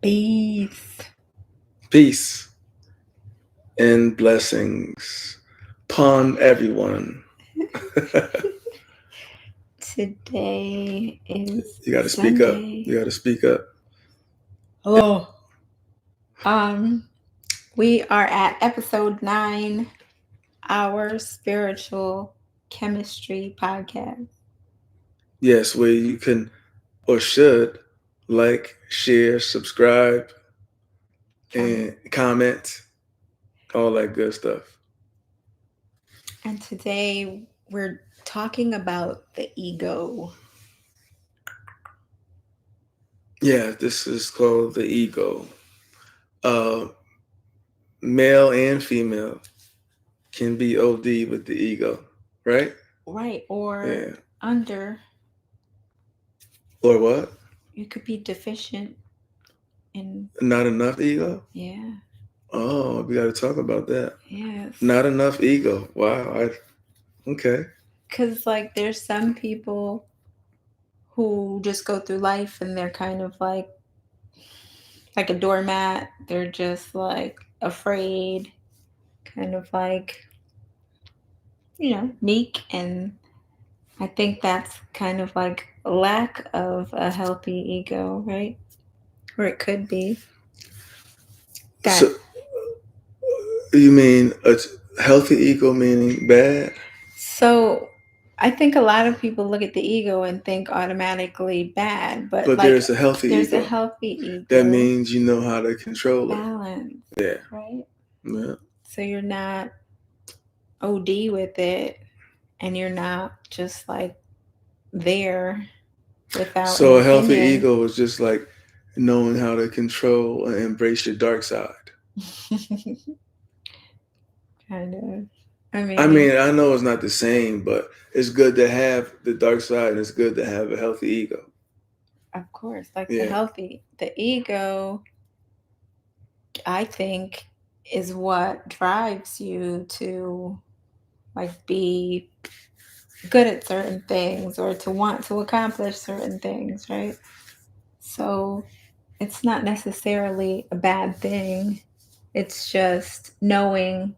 Peace. Peace and blessings upon everyone. Today is You got to speak up. Sunday. You got to speak up. Hello. We are at episode 9, our spiritual chemistry podcast. Yes, where you can or should like, share, subscribe, and comment, all that good stuff. And today we're talking about the ego. Yeah, this is called the ego. Uh, Male and female can be OD with the ego, right? Right, or Yeah. under. Or what? You could be deficient in. Not enough ego? Yeah. Oh, we got to talk about that. Yes. Not enough ego. Wow. Okay. Because, like, there's some people who just go through life and they're kind of like a doormat. They're just like afraid, kind of like, meek. And I think that's kind of like a lack of a healthy ego, right? Or it could be that. So, you mean a healthy ego meaning bad? So I think a lot of people look at the ego and think automatically bad, but like there's a healthy there's ego. a healthy ego. That means you know how to control balance, it. Yeah. right? Yeah. So you're not OD with it, and you're not just like there without. So a healthy ego is just like knowing how to control and embrace your dark side. Kind of. I mean, I know it's not the same, but it's good to have the dark side, and it's good to have a healthy ego. Of course, like the ego, I think, is what drives you to like be good at certain things or to want to accomplish certain things, right? So it's not necessarily a bad thing. It's just knowing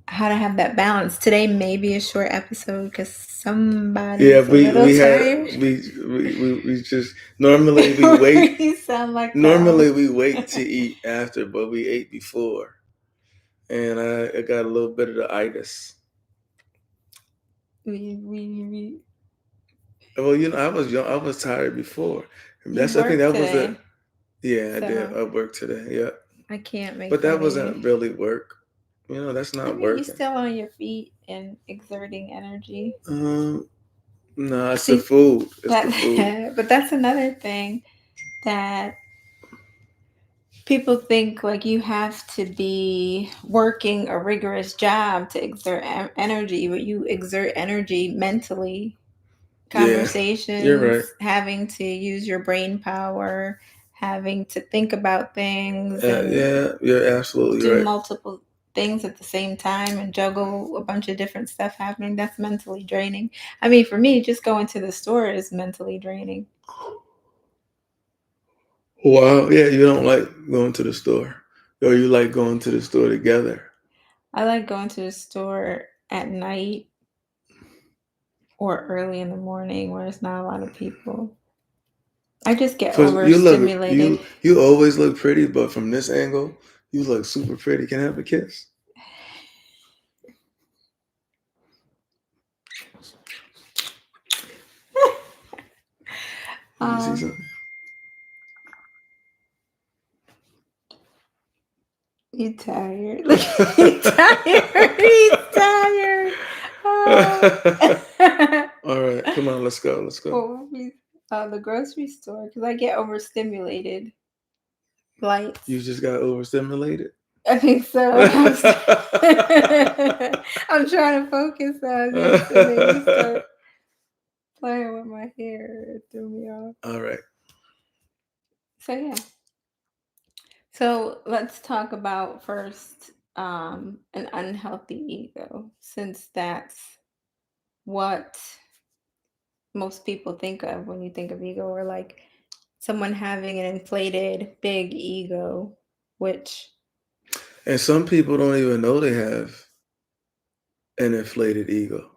how to have that balance. Today may be a short episode because somebody's a little tired. We just normally we wait. You sound like normally we wait to eat after, but we ate before, and I got a little bit of the itis. Well, I was young. I was tired before. I think that was it. Yeah, I did. I worked today. Yeah. I can't make. But that wasn't really work. That's not working. You're still on your feet and exerting energy. No, it's the food. It's the food. But that's another thing that people think, like, you have to be working a rigorous job to exert energy, but you exert energy mentally. Conversations, you're right. Having to use your brain power, having to think about things. Yeah, you're absolutely right. Do multiple things at the same time and juggle a bunch of different stuff happening. That's mentally draining. I mean, for me, just going to the store is mentally draining. Wow. Yeah, you don't like going to the store, or you like going to the store together? I like going to the store at night or early in the morning where there's not a lot of people. I just get overstimulated. You always look pretty, but from this angle, you look super pretty. Can I have a kiss? You see something? You tired? He's tired. He's tired. All right, come on, let's go. Let's go. The grocery store, because I get overstimulated. Lights. You just got overstimulated? I think so. I'm trying to focus on this, and then you start playing with my hair. It threw me off. All right. So yeah. So let's talk about first an unhealthy ego, since that's what most people think of when you think of ego, or like someone having an inflated big ego, which And some people don't even know they have an inflated ego.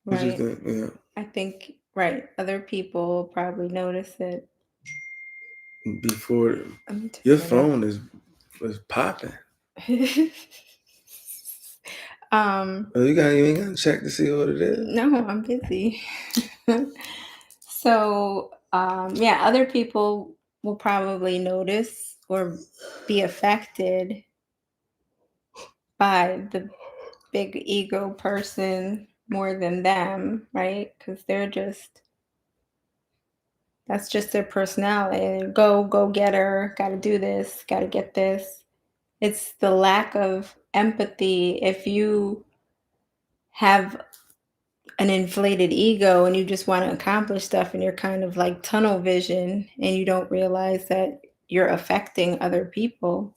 What you right, think? Yeah. I think right, other people probably notice it. Before Let me your turn it up. phone is popping. um Oh, you ain't gotta check to see what it is. no, I'm busy. So yeah, other people will probably notice or be affected by the big ego person more than them, right? Because that's just their personality. Go getter, gotta do this, gotta get this. It's the lack of empathy. If you have an inflated ego and you just want to accomplish stuff and you're kind of like tunnel vision and you don't realize that you're affecting other people,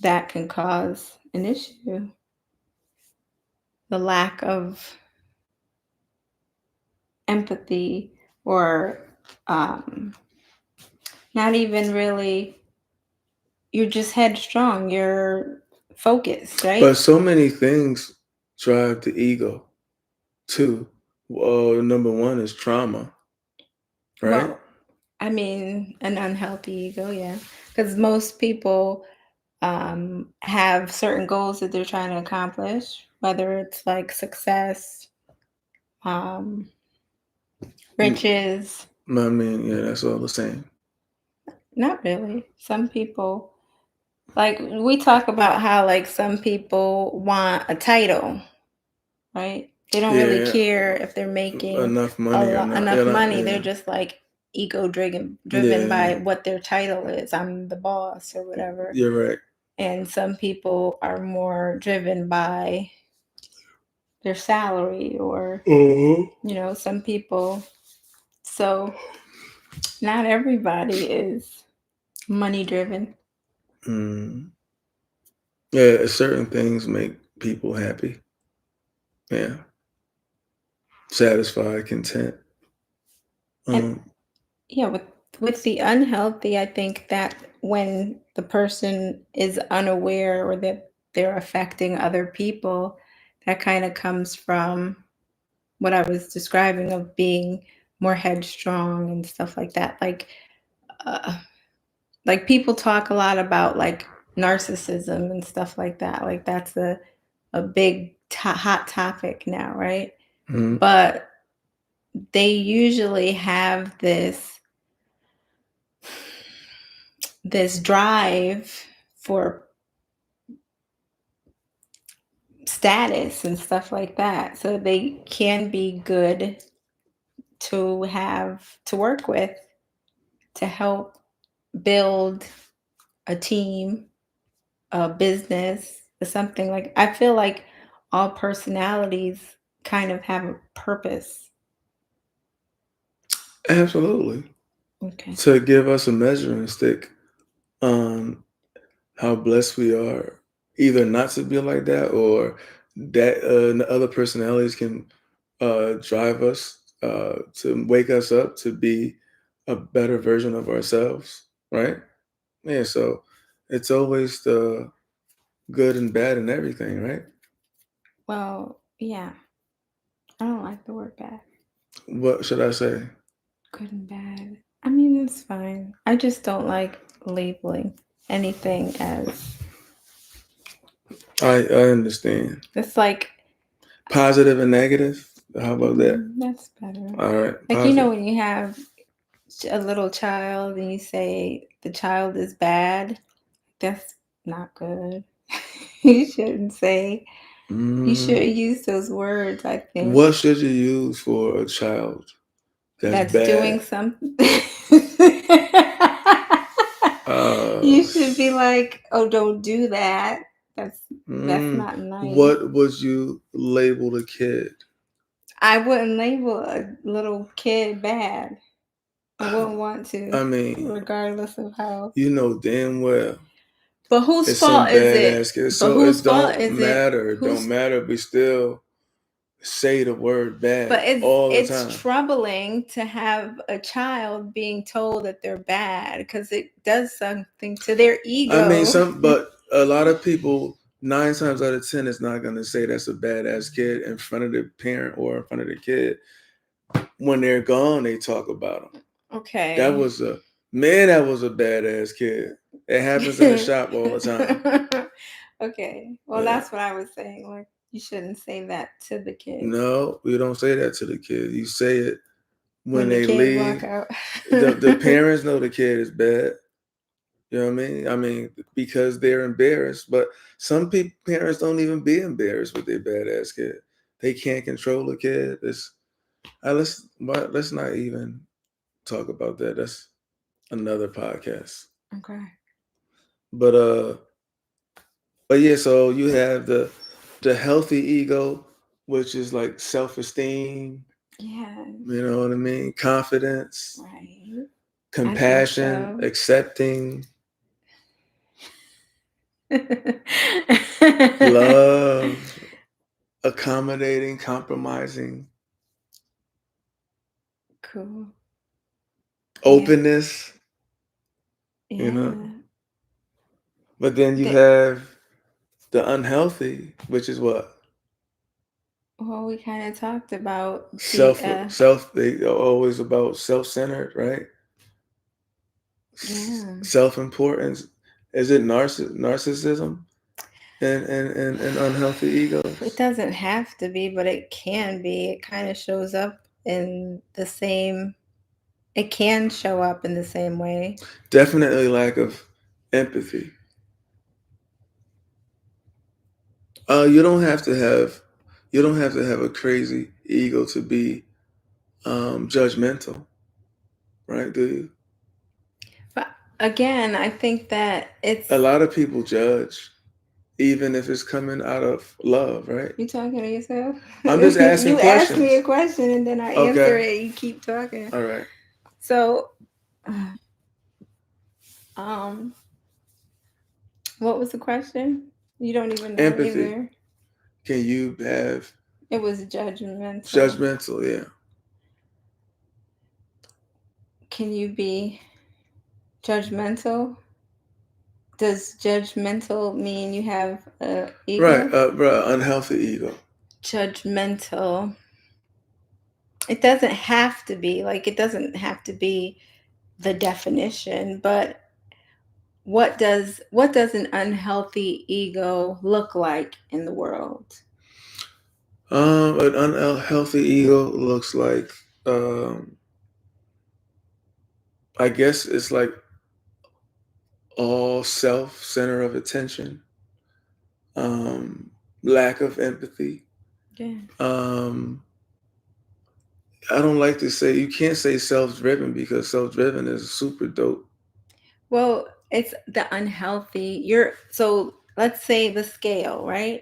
that can cause an issue. The lack of empathy or um, not even really, you're just headstrong, you're focused, But right? so many things drive the ego too. Number one is trauma, right? Well, I mean, an unhealthy ego, yeah. Because most people have certain goals that they're trying to accomplish, whether it's like success, um, Mm, riches. I mean, yeah, that's all the same. Not really. Some people, like, we talk about how, like, some people want a title, right? They don't really Yeah, care if they're making enough money or not. enough money. They're Yeah, just like ego driven yeah, by what their title is. I'm the boss or whatever. you're right. And some people are more driven by their salary or, Uh-huh. some people. So not everybody is money driven. Mm. Yeah, certain things make people happy. Yeah, satisfied, content. And Um, yeah, with the unhealthy, I think that when the person is unaware or that they're affecting other people, that kind of comes from what I was describing of being more headstrong and stuff like that. Uh, like people talk a lot about like narcissism and stuff like that. Like that's a big hot topic now, right? mm. But they usually have this drive for status and stuff like that. So they can be good to have to work with to help build a team, a business, or something. Like I feel like all personalities kind of have a purpose. Absolutely. Okay. To give us a measuring stick on how blessed we are, either not to be like that or that the other personalities can drive us to wake us up to be a better version of ourselves, right? Yeah, so it's always the good and bad and everything, right? Well, yeah. I don't like the word bad. What should I say? Good and bad. I mean, it's fine. I just don't like labeling anything as I understand. it's like Positive and negative. How about that? that's better. All right, Like positive. when you have a little child and you say the child is bad, that's not good. you shouldn't say you Mm, shouldn't use those words, I what think. should you use for a child that's That's doing bad? something. Uh, You should be like, "Oh, don't do that. That's mm, not nice." what would you label the kid? I wouldn't label a little kid bad. I wouldn't want to, I mean, regardless of how. you know damn well But whose it's some fault is it? badass kids. But So whose it fault don't is it? matter. It don't Who's matter. We still say the word But bad all the it's time. troubling to have a child being told that they're bad because it does something to their I mean, ego. but a lot of people, 9 times out of 10, is not going to say that's a badass kid in front of the parent or in front of the kid. When they're gone, they talk about them. Okay. That was a badass kid. It happens in the shop all the time. Okay. Well, Yeah. that's what I was saying. Like, you shouldn't say that to the kids. No, we don't say that to the kid. You say it when the they kids leave. walk out. The parents know the kid is bad. You know what I mean? I mean, because they're embarrassed. But some parents don't even be embarrassed with their badass kid. They can't control a kid. Let's not even talk about that. That's another podcast. Okay. But yeah. So you have the healthy ego, which is like self-esteem. Yeah. You know what I mean? Confidence. Right. Compassion, So. accepting, love, accommodating, compromising, Cool. openness, Yeah. you know. But then you have the unhealthy, which is what? Well, we kind of talked about They are always about self-centered, right? Yeah. Self-importance. Is it narcissism and unhealthy egos? It doesn't have to be, but it can be. It kind of shows up in the same. It can show up in the same way. Definitely lack of empathy. You don't have to have a crazy ego to be judgmental, right? Do you? But again, I think that it's A lot of people judge, even if it's coming out of love, right? You talking to yourself? I'm just asking You ask me a questions. question and then I answer it. You keep talking. All right. So, um, what was the question? You don't even know Empathy. either. Can you have It was judgmental. judgmental? Yeah. Can you be judgmental? Does judgmental mean you have a ego? Right. Unhealthy ego. Judgmental. It doesn't have to be it doesn't have to be the definition, but what does an unhealthy ego look like in the world? An unhealthy ego looks like, I guess it's like all self center of attention, lack of empathy. Yeah. I don't like to say, you can't say self-driven, because self-driven is super dope. Well, it's the unhealthy. So let's say the scale, right?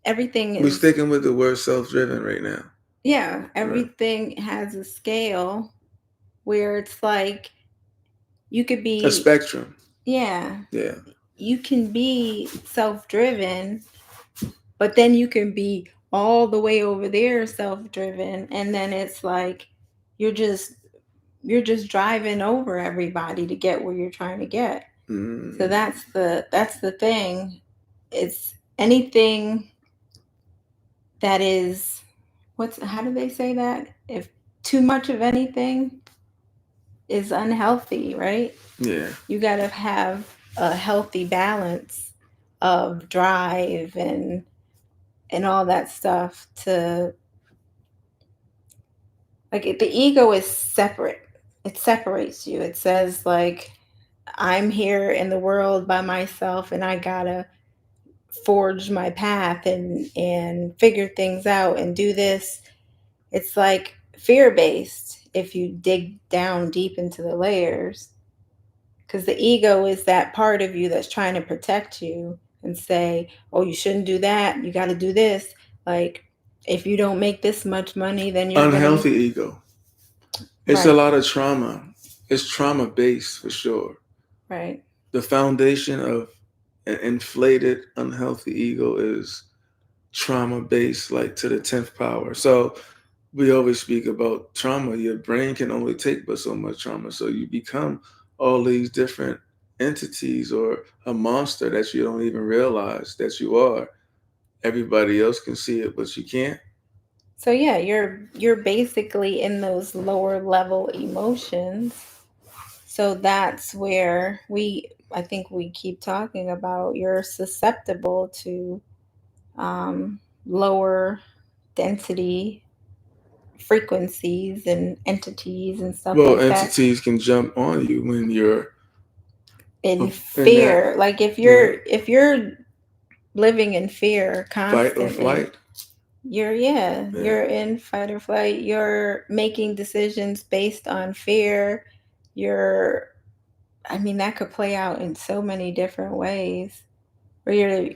Everything is. We're sticking with the word self-driven right now. Yeah, everything has a scale where it's like you could be a spectrum. Yeah. Yeah. You can be self-driven, but then you can be all the way over there self-driven, and then it's like you're just driving over everybody to get where you're trying to get. So that's the thing. It's anything that is how do they say that? If too much of anything is unhealthy, right? Yeah. You got to have a healthy balance of drive and all that stuff to the ego is separate. It separates you. It says I'm here in the world by myself and I gotta forge my path and figure things out and do this. It's like fear-based if you dig down deep into the layers, because the ego is that part of you that's trying to protect you and say, oh, you shouldn't do that, you got to do this. Like, if you don't make this much money, then you're unhealthy ego. It's a lot of trauma. It's trauma based for sure. Right. The foundation of an inflated, unhealthy ego is trauma based, like to the 10th power. So we always speak about trauma. Your brain can only take but so much trauma. So you become all these different entities or a monster that you don't even realize that you are. Everybody else can see it, but you can't. So yeah, you're basically in those lower level emotions. So that's where I think we keep talking about you're susceptible to lower density frequencies and entities and stuff Well, like that. entities can jump on you when you're In in that, fear, like right, if you're living in fear fight or constantly, flight. Yeah. you're in fight or flight. You're making decisions based on fear. You're, I mean, that could play out in so many different ways. Where you're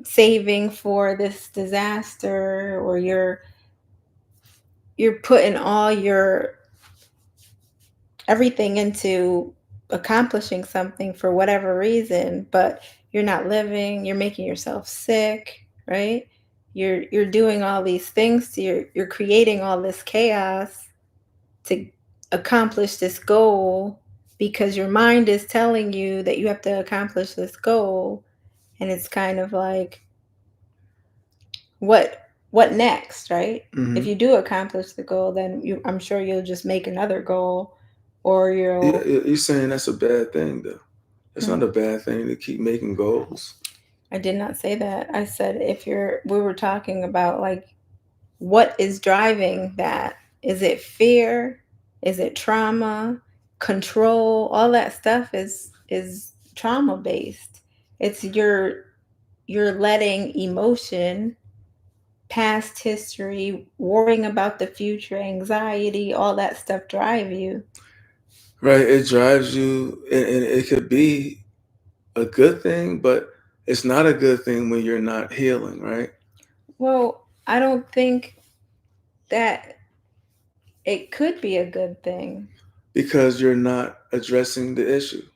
saving for this disaster, or you're putting all your everything into accomplishing something for whatever reason, but you're not living, you're making yourself sick, right? You're doing all these things, you're creating all this chaos to accomplish this goal because your mind is telling you that you have to accomplish this goal, and it's kind of like what next, right? If Hmm. you do accomplish the goal, then I'm sure you'll just make another goal, or you'll. You're saying that's a bad thing, though. It's Hmm, not a bad thing to keep making goals. I did not say that. I said if you're we were talking about like what is driving that? Is it fear? Is it trauma? Control? All that stuff is trauma based. It's you're letting emotion, past history, worrying about the future, anxiety, all that stuff drive you. Right? It drives you, and it could be a good thing, but it's not a good thing when you're not healing, right? Well, I don't think that it could be a good thing. Because you're not addressing the issue.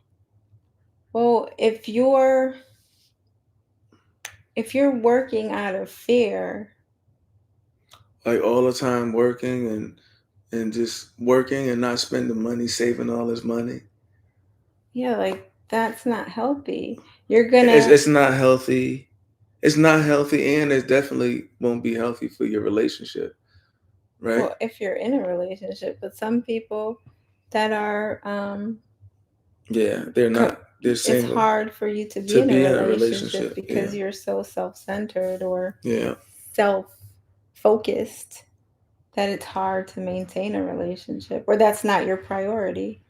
Well, if you're working out of fear, Like all the time working and just working and not spending money, saving all this money. yeah, like that's not healthy. You're It's, gonna, it's not healthy. It's not healthy, and it definitely won't be healthy for your relationship, right? well, if you're in a relationship, but some people that are, Yeah, they're co- not. They're it's single hard for you to be to in a be in a relationship relationship. Yeah, because you're so self-centered or yeah, self-focused that it's hard to maintain a relationship, or that's not your priority,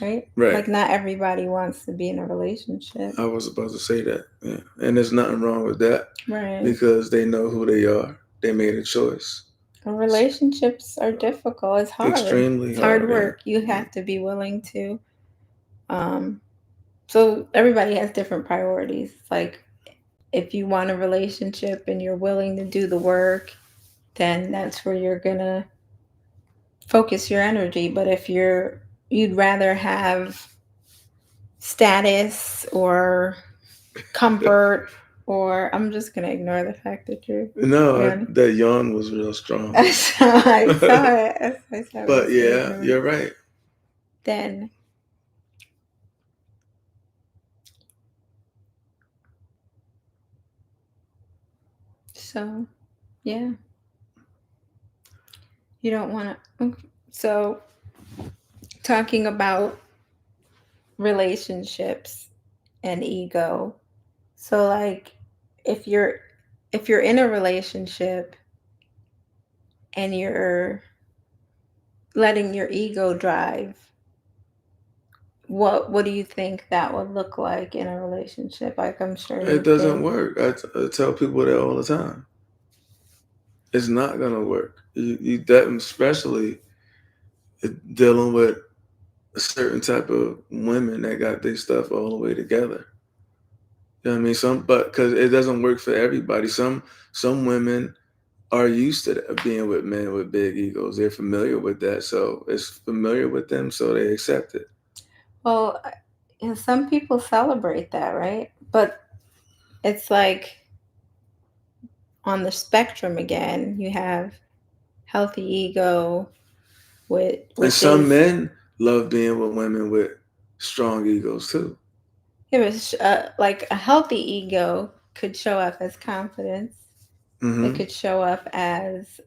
right? right. Like not everybody wants to be in a relationship. I was about to say that. Yeah, and there's nothing wrong with that Right. because they know who they are. They made a choice. And It's relationships are difficult. It's hard. extremely It's hard hard. Yeah, work. You yeah. have to be willing to. Um, so everybody has different priorities. Like if you want a relationship and you're willing to do the work, then that's where you're gonna focus your energy. But if you'd rather have status or comfort, or I'm just gonna ignore the fact that No, you're that yawn was real strong. I saw it. I saw it But was the yeah, ignorance. you're right. Then so yeah, you don't want to. So talking about relationships and ego. So like if you're if you're in a relationship and you're letting your ego drive, what do you think that would look like in a relationship? Like I'm sure It you doesn't can. work. I tell people that all the time. It's not gonna work. You that especially dealing with a certain type of women that got their stuff all the way together. You know what I mean? Some, but because it doesn't work for everybody. Some women are used to being with men with big egos. They're familiar with that, so it's familiar with them, so they accept it. Well, and some people celebrate that, right? But it's like on the spectrum again, you have healthy ego with And which some is men love being with women with strong egos too. it was like a healthy ego could show up as confidence. It Hmm. could show up as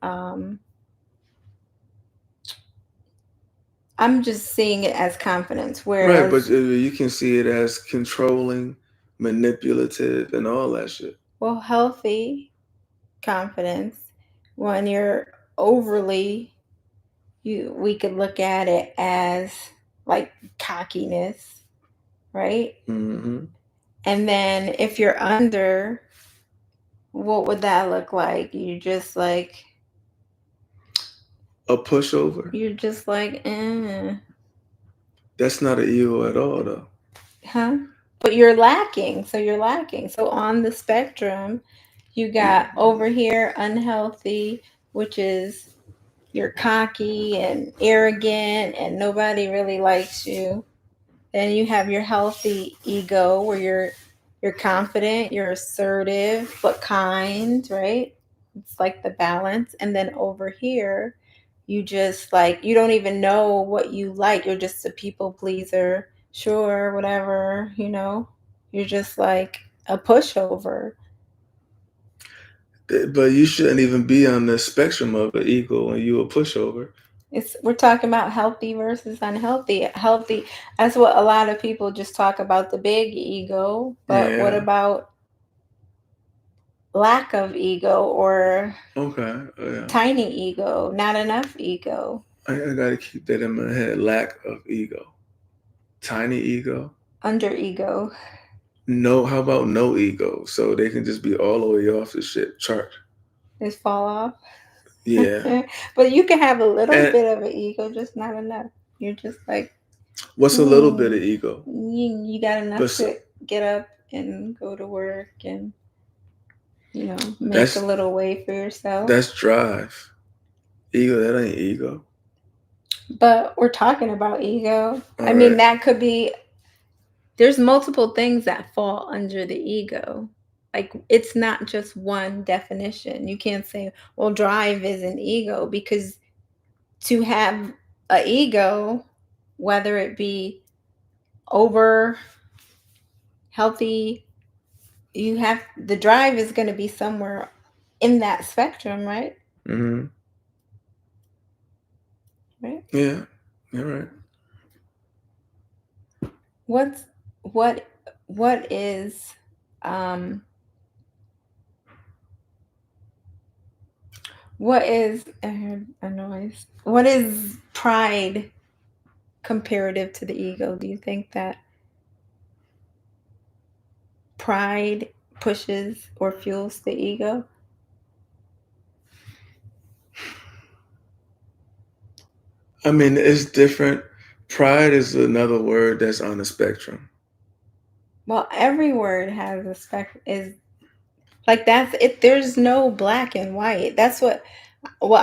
I'm just seeing it as confidence, Right, but whereas you can see it as controlling, manipulative, and all that shit. well, healthy confidence when you're overly you we could look at it as like cockiness, right? Hmm. And then if you're under, what would that look like? A pushover. You're just like, That's not an ego at all, though. huh? But you're lacking. So you're lacking. So on the spectrum, you got over here unhealthy, which is you're cocky and arrogant and nobody really likes you. Then you have your healthy ego where you're confident, you're assertive but kind, right? It's like the balance. And then over here, you just like you don't even know what you like. You're just a people pleaser. Sure, whatever. You're just like a pushover. But you shouldn't even be on the spectrum of an ego when you a pushover. We're talking about healthy versus unhealthy. Healthy, that's what a lot of people just talk about the big ego, but what Yeah. about lack of ego or Okay. Yeah. tiny ego, not enough ego, I gotta keep that in my head. Lack of ego. Tiny ego. under ego? No, how about no ego? So they can just be all the way off the shit chart. Just fall off. Yeah. But you can have a little And bit of an ego, just not enough. You're just like, what's a little bit of mm, ego? you got enough But to get up and go to work and make a that's little way for yourself. that's drive. Ego, that ain't ego. But we're talking about ego. I All mean, right. that could be, there's multiple things that fall under the ego. Like, it's not just one definition. You can't say, well, drive is an ego, because to have a ego, whether it be over healthy, you have the drive is going to be somewhere in that spectrum, right? Mm-hmm. Right. Yeah. You're right. What's what what is um what is I heard a noise. What is pride comparative to the ego? Do you think that pride pushes or fuels the ego? I mean, it's different. Pride is another word that's on the spectrum. Well, every word has a spec is like that's it. There's no black and white. That's what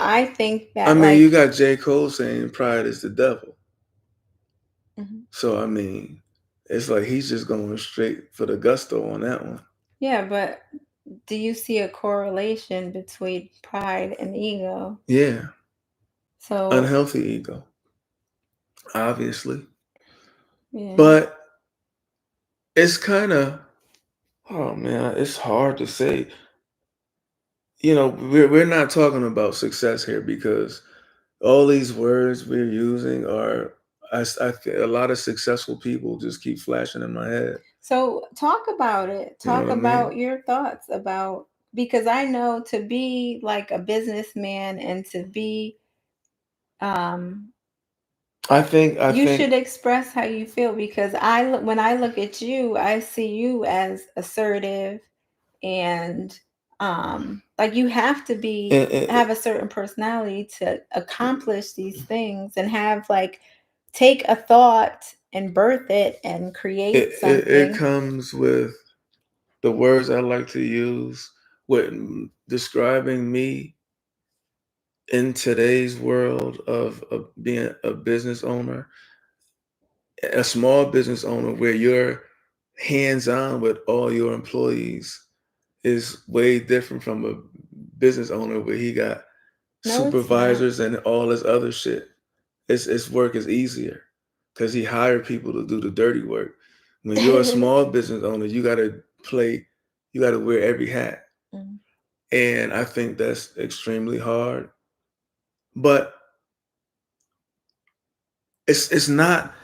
I think I that mean, like. you got J. Cole saying pride is the devil. Mhm. So I mean, it's like he's just going straight for the gusto on that one. Yeah, but do you see a correlation between pride and ego? Yeah. So, Unhealthy ego, obviously. yeah. But it's kind of, oh man, it's hard to say. We're not talking about success here because all these words we're using are, a lot of successful people just keep flashing in my head. So, talk about it. You know Talk what I mean? about your thoughts about, because I know to be like a businessman and to be um I you think, should express how you feel, because when I look at you, I see you as assertive and like you have to be and, and have a certain personality to accomplish these things and have like take a thought and birth it and create it something. comes with the words I like to use when describing me in today's world of being a business owner, a small business owner where you're hands on with all your employees is way different from a business owner where he got No, it's not. supervisors and all this other shit. His work is easier because he hired people to do the dirty work. When you're a small business owner, you gotta wear every hat. Mm. And I think that's extremely hard. But it's not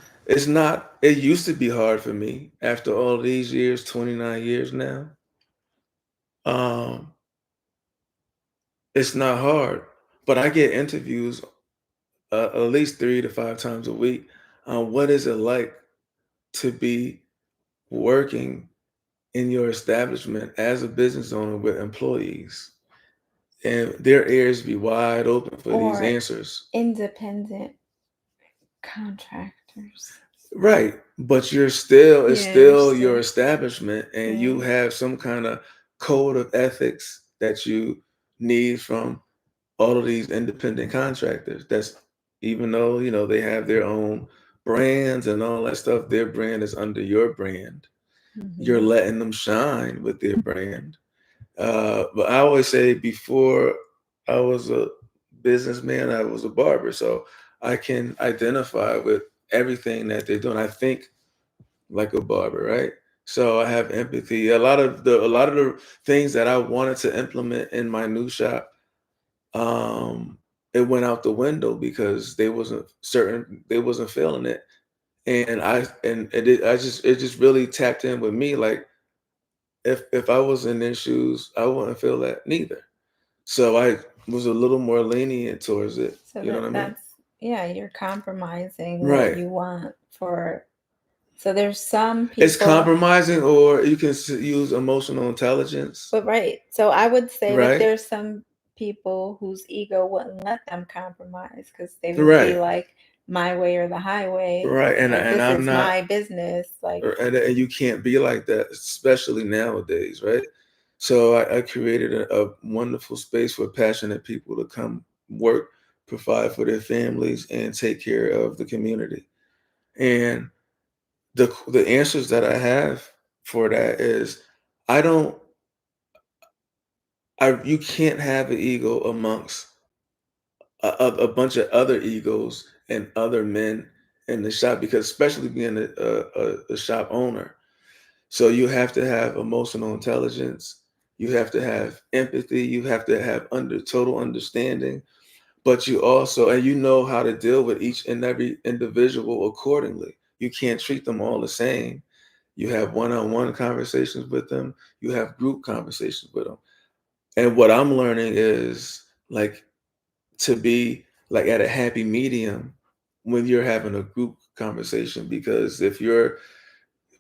it used to be hard for me after all these years, 29 years now. Um, it's not hard. But I get interviews at least 3 to 5 times a week on what is it like to be working in your establishment as a business owner with employees. And their ears be wide open for these Or answers. independent contractors. Right. But it's Yeah, you're still your still. establishment and Yeah. you have some kind of code of ethics that you need from all of these independent contractors. That's even though, they have their own brands and all that stuff, their brand is under your brand. You're Hmm. letting them shine with their brand. But I always say before I was a businessman, I was a barber. So I can identify with everything that they're doing. I think like a barber, right? So I have empathy. A lot of the things that I wanted to implement in my new shop, um, it went out the window because they wasn't feeling it. And it just really tapped in with me. Like if I was in their shoes, I wouldn't feel that neither. So I was a little more lenient towards it. So You know what I mean? that's, yeah, you're compromising what Right. you want for. So there's some It's people, compromising, or you can use emotional intelligence. but right. So I would say that Right. there's some people whose ego wouldn't let them compromise because they would be Right. like, my way or the highway. Right. Like, And this I'm is not, my business. Like, and you can't be like that, especially nowadays, right? So I created a wonderful space for passionate people to come work, provide for their families, and take care of the community. And the answers that I have for that is I don't I you can't have an ego amongst a bunch of other egos and other men in the shop because especially being a shop owner. So you have to have emotional intelligence, you have to have empathy, you have to have total understanding, but you also and you know how to deal with each and every individual accordingly. You can't treat them all the same. You have one-on-one conversations with them, you have group conversations with them. And what I'm learning is like to be like at a happy medium when you're having a group conversation because if you're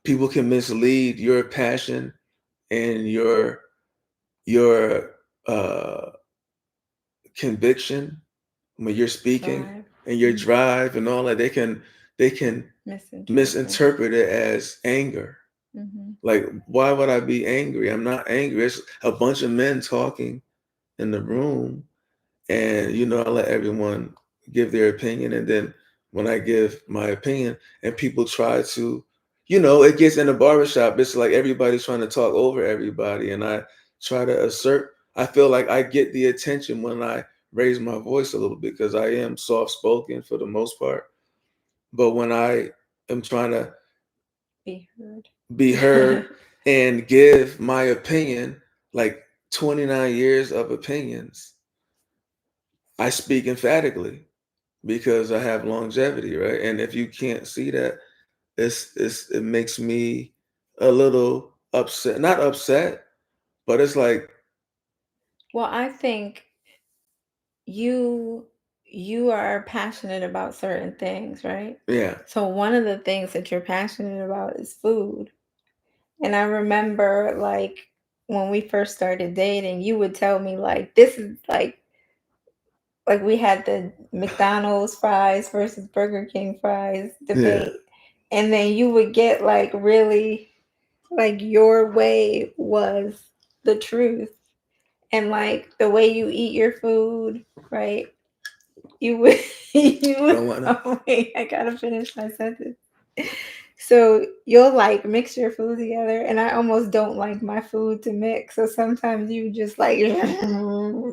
people can mislead your passion and your conviction when you're speaking drive. and your Mhm. drive and all that they can Misinterpret. misinterpret it as anger. Hmm. Like, why would I be angry? I'm not angry. It's a bunch of men talking in the room, and I let everyone give their opinion, and then when I give my opinion, and people try to, it gets in the barbershop. It's like everybody's trying to talk over everybody, and I try to assert. I feel like I get the attention when I raise my voice a little bit because I am soft spoken for the most part. But when I am trying to Be heard. be heard and give my opinion, like 29 years of opinions, I speak emphatically because I have longevity, right? And if you can't see that, it makes me a little upset. Not upset, but it's like, Well, I think you you are passionate about certain things, right? yeah, So one of the things that you're passionate about is food. And I remember, like, when we first started dating, you would tell me like, this is like we had the McDonald's fries versus Burger King fries yeah, debate. And then you would get like really, like, your way was the truth. And like the way you eat your food, right? You would, you I would, don't want to. oh wait, I gotta finish my sentence. So you'll like mix your food together, and I almost don't like my food to mix. So sometimes you just like,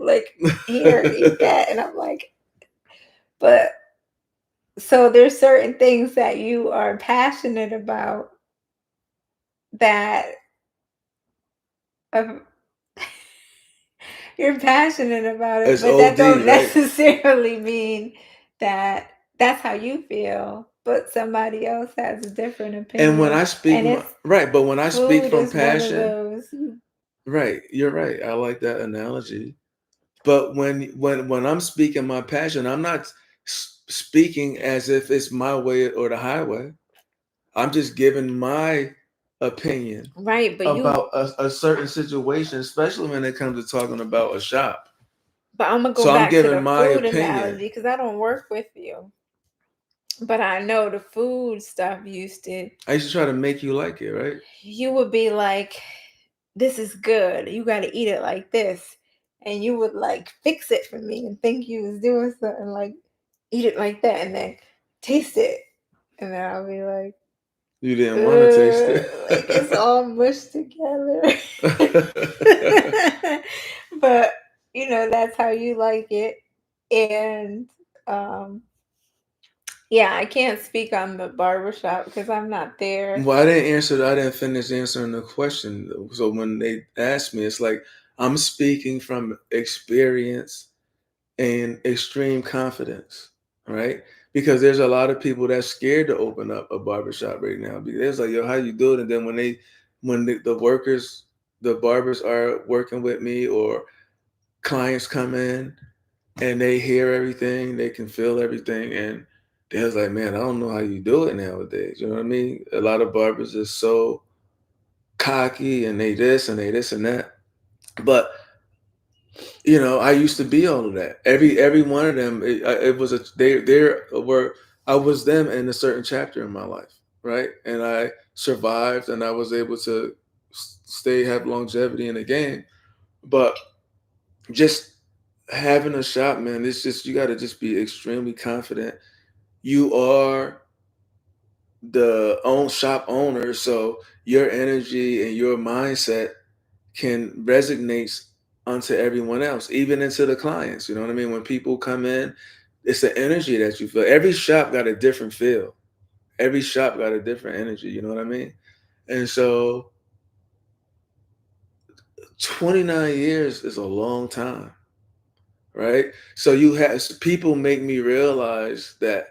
like, here, eat that, and I'm like, but so there's certain things that you are passionate about that um, you're passionate about it, It's but that OD, don't right? necessarily mean that that's how you feel. But somebody else has a different And when opinion, I speak and my it's right, but when I speak food from is one of passion, those. right, you're right. I like that analogy. But when I'm speaking my passion, I'm not speaking as if it's my way or the highway. I'm just giving my opinion Right, but you about a certain situation, especially when it comes to talking about a shop. but I'm gonna go So I'm back to giving the my food opinion. analogy because I don't work with you. But I know the food stuff used to, I used to try to make you like it, right? you would be like, this is good. You got to eat it like this. And you would like fix it for me and think you was doing something like eat it like that and then taste it. And then I'll be like, You didn't want to taste it. like it's all mushed together. But that's how you like it. And um yeah, I can't speak on the barbershop because I'm not there. Well, I didn't answer. I didn't finish answering the question. So when they asked me, it's like I'm speaking from experience and extreme confidence, right? Because there's a lot of people that's scared to open up a barbershop right now. Because it's like, yo, how you do it? And then when the workers, the barbers are working with me or clients come in and they hear everything, they can feel everything, and they was like, man, I don't know how you do it nowadays. You know what I mean? A lot of barbers are so cocky and they this and they this and that. But I used to be all of that. Every one of them, it was they were I was them in a certain chapter in my life, right? And I survived, and I was able to stay have longevity in the game. But just having a shop, man, it's just you got to just be extremely confident. You are the own shop owner, so your energy and your mindset can resonate onto everyone else, even into the clients. You know what I mean? When people come in, it's the energy that you feel. Every shop got a different feel. Every shop got a different energy. You know what I mean? And so 29 years is a long time, right? So you have people make me realize that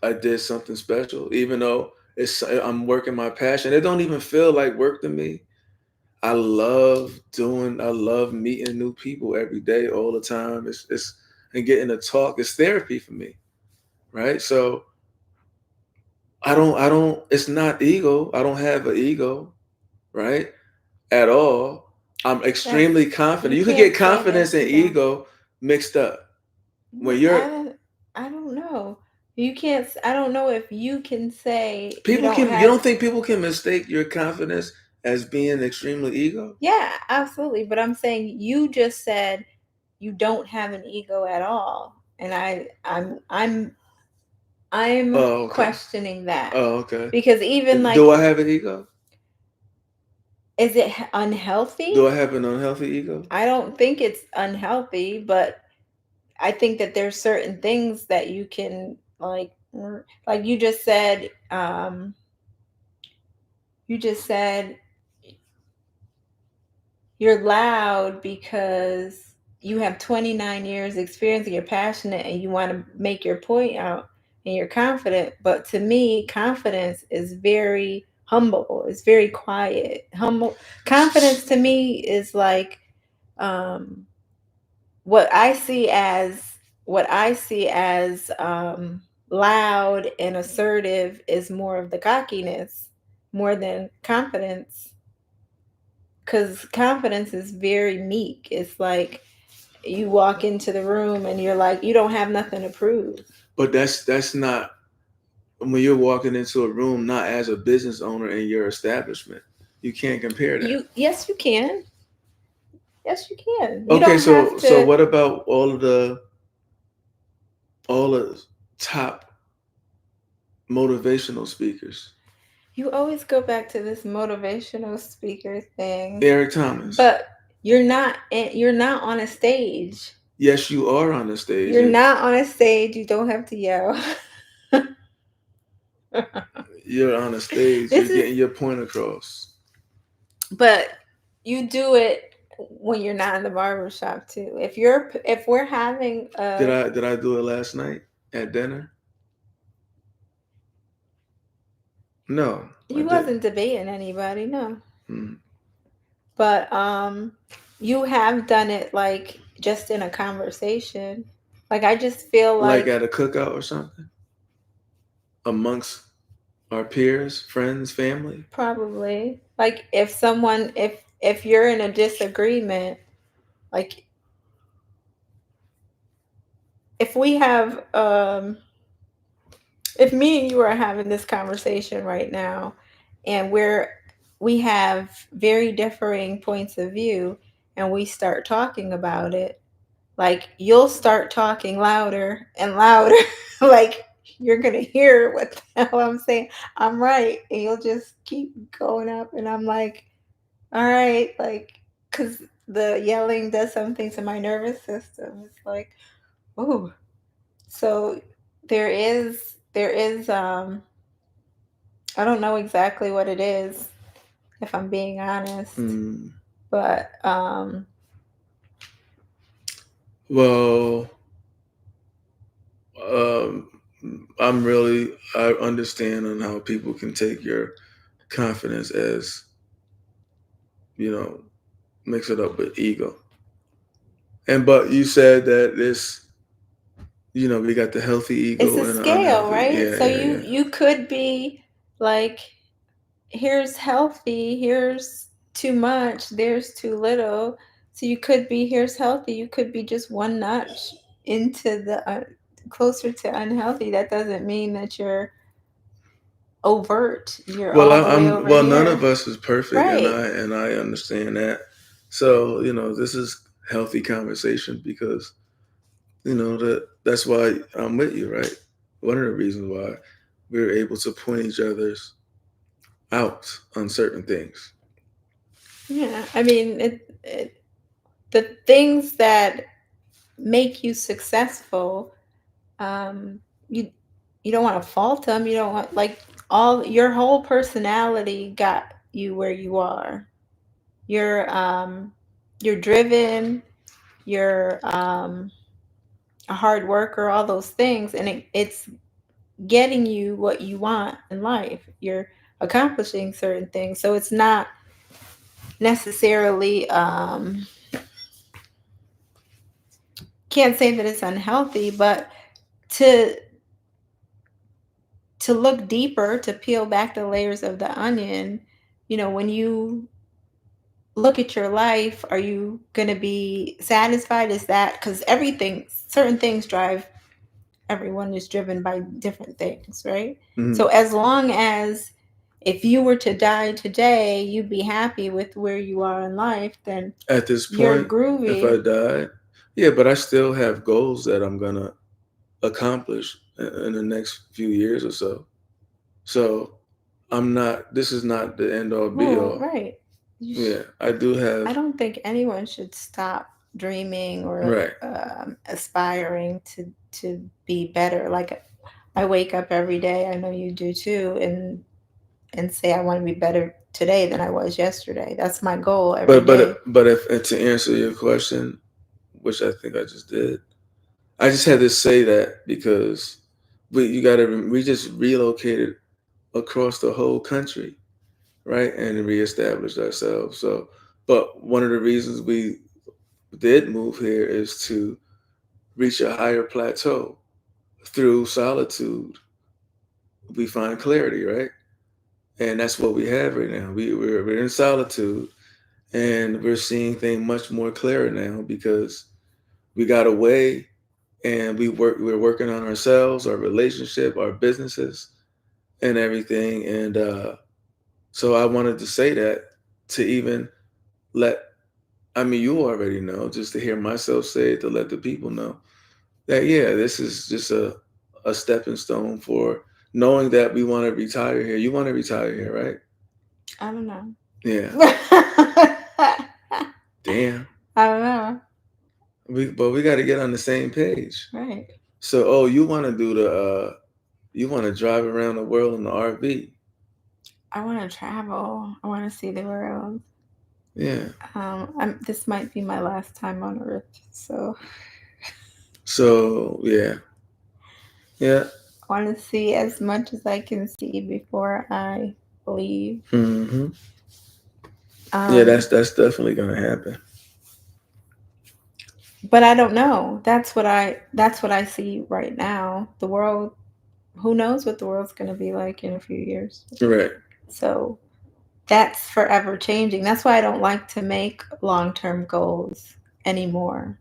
I did something special, even though I'm working my passion. It don't even feel like work to me. I love meeting new people every day, all the time. It's and getting to talk. It's therapy for me, right? So it's not ego. I don't have an ego, right? At all. I'm That's extremely you confident. You could can't get say confidence that and you don't. ego mixed up. When I you're don't. I don't know. You can't. I don't know if you can say you people don't can you have. don't think people can mistake your confidence as being extremely ego? Yeah, absolutely. But I'm saying you just said you don't have an ego at all, and I'm Oh, okay. questioning that Oh, okay. because even Do like, I have an ego? is it Do unhealthy? I have an unhealthy ego? I don't think it's unhealthy, but I think that there's certain things that you can like you just said you're loud because you have 29 years experience and you're passionate and you want to make your point out and you're confident. But to me, confidence is very humble. It's very quiet. Humble confidence to me is like um what I see as loud and assertive is more of the cockiness more than confidence, because confidence is very meek. It's like you walk into the room and you're like, you don't have nothing to prove. But that's not when you're walking into a room not as a business owner in your establishment. You can't compare that. You Yes, you can. Yes, you can. You Okay, don't have so to. what about all the top motivational speakers. You always go back to this motivational speaker thing, Eric Thomas. but you're not on a stage. Yes, you are on the stage, You're and not on a stage. You don't have to yell. you're on a stage. You're This is getting your point across. but you do it when you're not in the barber shop too. If we're having a Did I do it last night at dinner? No, I you didn't. wasn't debating anybody, no. Mm. But you have done it like just in a conversation. Like I just feel Like like at a cookout or something amongst our peers, friends, family. probably like if you're in a disagreement, like if we have if me and you are having this conversation right now and we have very differing points of view and we start talking about it, like you'll start talking louder and louder like you're gonna hear what the hell I'm saying. I'm right, and you'll just keep going up and I'm like, all right, like because the yelling does something to my nervous system. It's like, oh, so there is I don't know exactly what it is, if I'm being honest, Mm. but Well, um, I understand on how people can take your confidence as, you know, mix it up with ego. And but you said that we got the healthy it's ego a and the scale, unhealthy. right? Yeah, So yeah, you yeah. you could be like, here's healthy, here's too much, there's too little. So you could be, here's healthy, you could be just one notch into the closer to unhealthy. That doesn't mean that you're overt, you're Well, all the way over none of here. us is perfect, and Right. I understand that. So this is healthy conversation because that's why I'm with you, right? One of the reasons why we're able to point each other's out on certain things. Yeah. I mean, the things that make you successful, um, you you don't want to fault them. You don't want like all your whole personality got you where you are. You're driven. You're a hard worker. All those things, and it's getting you what you want in life. You're accomplishing certain things, so it's not necessarily can't say that it's unhealthy, but to look deeper, to peel back the layers of the onion, when you look at your life, are you going to be satisfied? Is that because everything, certain things drive, everyone is driven by different things, right? So Mhm. as long as if you were to die today, you'd be happy with where you are in life, then At this you're point, if I groovy. died, yeah, but I still have goals that I'm gonna accomplish in the next few years or so. So I'm not. This is not the end all be Well, all. right. Yeah, I do I have. don't think anyone should stop dreaming or Right. aspiring to be better. Like I wake up every day, I know you do too, and say I want to be better today than I was yesterday. That's my goal every day. But if and to answer your question, which I think I just did, I just had to say that because we just relocated across the whole country, right, and reestablished ourselves. So, but one of the reasons we did move here is to reach a higher plateau. Through solitude, we find clarity, right? And that's what we have right now. We're in solitude, and we're seeing things much more clearer now because we got away and we're working on ourselves, our relationship, our businesses, and everything. And so I wanted to say that to even let, I mean, you already know, just to hear myself say it, to let the people know that, yeah, this is just a stepping stone for knowing that we want to retire here. You want to retire here, right? I don't know. Yeah. Damn. I don't know. But we got to get on the same page. Right. So, you want to do you want to drive around the world in the RV. I want to travel. I want to see the world. Yeah. This might be my last time on Earth, so. So yeah. I want to see as much as I can see before I leave. Mm-hmm. Yeah, that's definitely gonna happen. But I don't know. That's what I see right now. The world. Who knows what the world's going to be like in a few years? Right. So that's forever changing. That's why I don't like to make long-term goals anymore.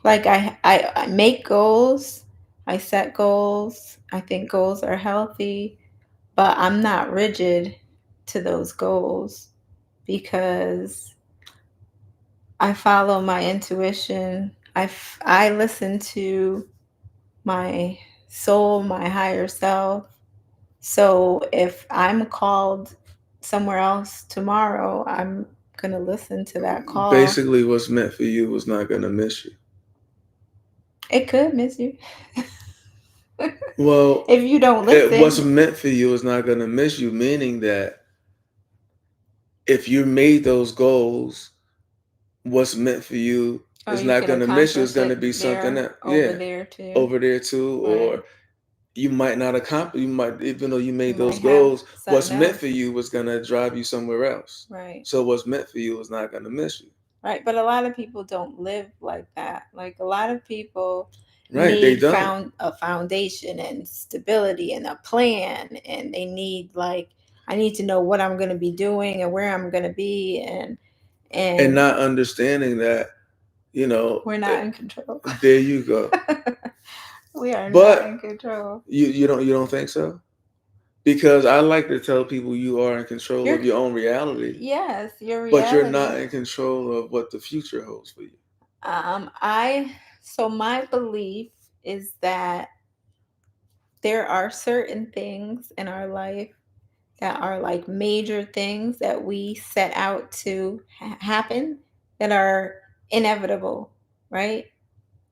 Like I make goals, I set goals. I think goals are healthy, but I'm not rigid to those goals because I follow my intuition. I listen to my soul, my higher self. So if I'm called somewhere else tomorrow, I'm going to listen to that call. Basically, what's meant for you was not gonna miss you. It could miss you. Well, if you don't listen. What's meant for you is not gonna miss you, meaning that if you made those goals, what's meant for you is not going to miss you. It's going to be something else. Over there too. Over there too. Right. Or you might not accomplish, even though you made those goals, what's meant for you was going to drive you somewhere else. Right. So what's meant for you is not going to miss you. Right. But a lot of people don't live like that. Like a lot of people need a foundation and stability and a plan, and they need I need to know what I'm going to be doing and where I'm going to be, and not understanding that, we're not in control. There you go. We are not in control. You don't think so? Because I like to tell people you are in control of your own reality. Yes, your reality. But you're not in control of what the future holds for you. So my belief is that there are certain things in our life that are like major things that we set out to happen that are inevitable, right?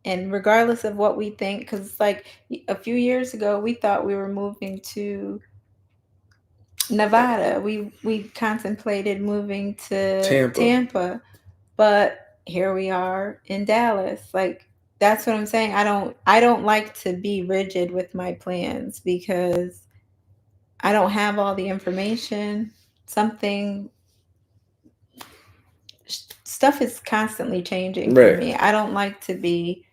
And regardless of what we think, because like a few years ago, we thought we were moving to Nevada. We contemplated moving to Tampa, but here we are in Dallas. Like that's what I'm saying. I don't like to be rigid with my plans because I don't have all the information. Stuff is constantly changing for me. I don't like to be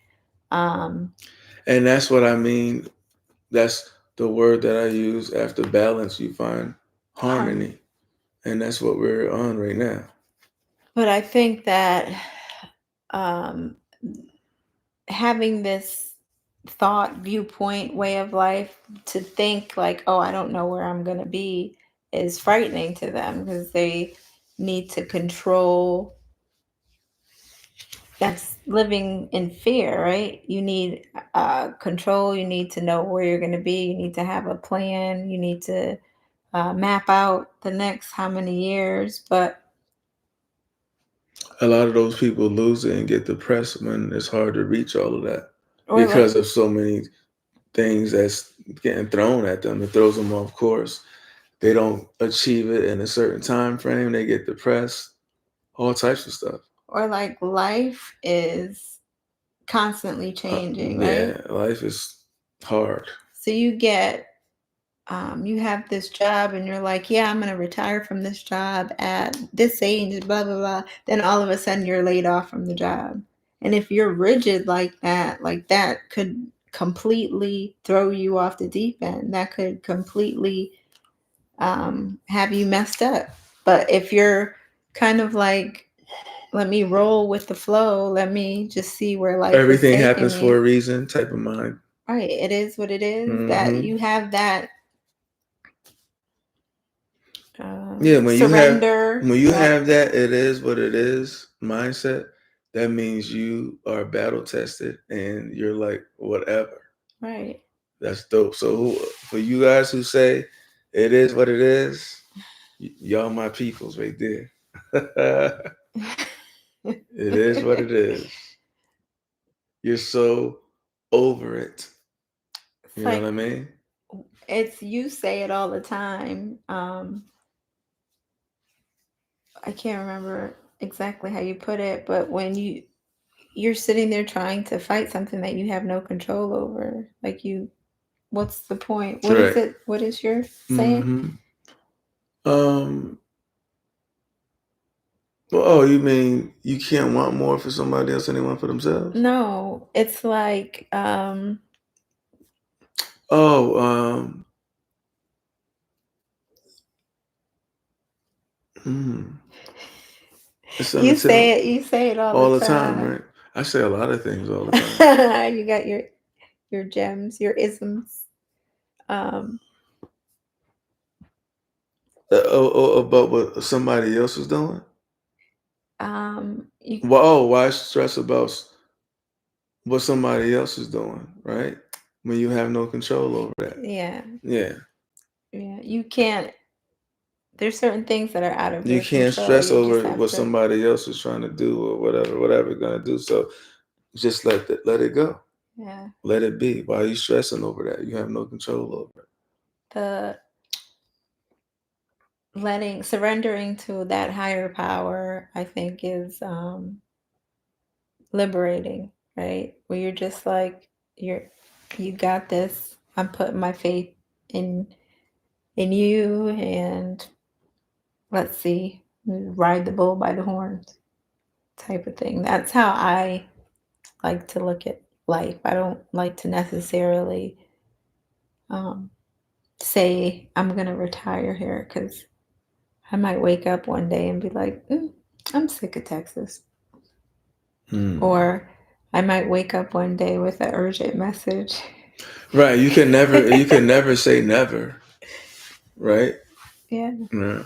and that's what I mean. That's the word that I use. After balance, you find harmony. And that's what we're on right now. But I think that having this viewpoint, way of life, to think like, oh, I don't know where I'm going to be, is frightening to them because they need to control. That's living in fear, right? You need control. You need to know where you're going to be. You need to have a plan. You need to map out the next how many years. But a lot of those people lose it and get depressed when it's hard to reach all of that because of so many things that's getting thrown at them. It throws them off course. They don't achieve it in a certain time frame. They get depressed. All types of stuff. Or like life is constantly changing, right? Yeah, life is hard. So you get, you have this job and you're like, yeah, I'm going to retire from this job at this age, blah, blah, blah. Then all of a sudden you're laid off from the job. And if you're rigid like that could completely throw you off the deep end. That could completely have you messed up. But if you're kind of like, let me roll with the flow, let me just see where life everything happens for a reason type of mind. Right. It is what it is. Mm-hmm. That you have that when surrender. When you have that it is what it is mindset, that means you are battle tested and you're like, whatever. Right. That's dope. So For you guys who say it is what it is, y'all my peoples right there. It is what it is. You're so over it. It's You know what I like mean? it's you say it all the time. I can't remember exactly how you put it, but when you're sitting there trying to fight something that you have no control over, like what's the point? What is Right. it? What is your saying? Mm-hmm. Um. Well, oh, you mean you can't want more for somebody else than they want for themselves? No, it's like Oh, hmm. It's something to tell you say it all the all the time, time. right? I say a lot of things all the time. You got your gems, your isms. Um, About what somebody else is doing. you Well, oh, why stress about what somebody else is doing, right? When you have no control over that. yeah, Yeah. yeah. You can't. There's certain things that are out of You your can't control. stress You just over have what to. somebody else is trying to do or whatever gonna do. So just let it go. Yeah. Let it be. Why are you stressing over that? You have no control over it. The surrendering to that higher power, I think, is liberating, right? Where you're just like you got this. I'm putting my faith in you, and let's see, ride the bull by the horns type of thing. That's how I like to look at life. I don't like to necessarily um, say I'm gonna retire here, because I might wake up one day and be like, I'm sick of Texas. Hmm. Or I might wake up one day with an urgent message. Right. You can never say never. Right. Yeah. Yeah.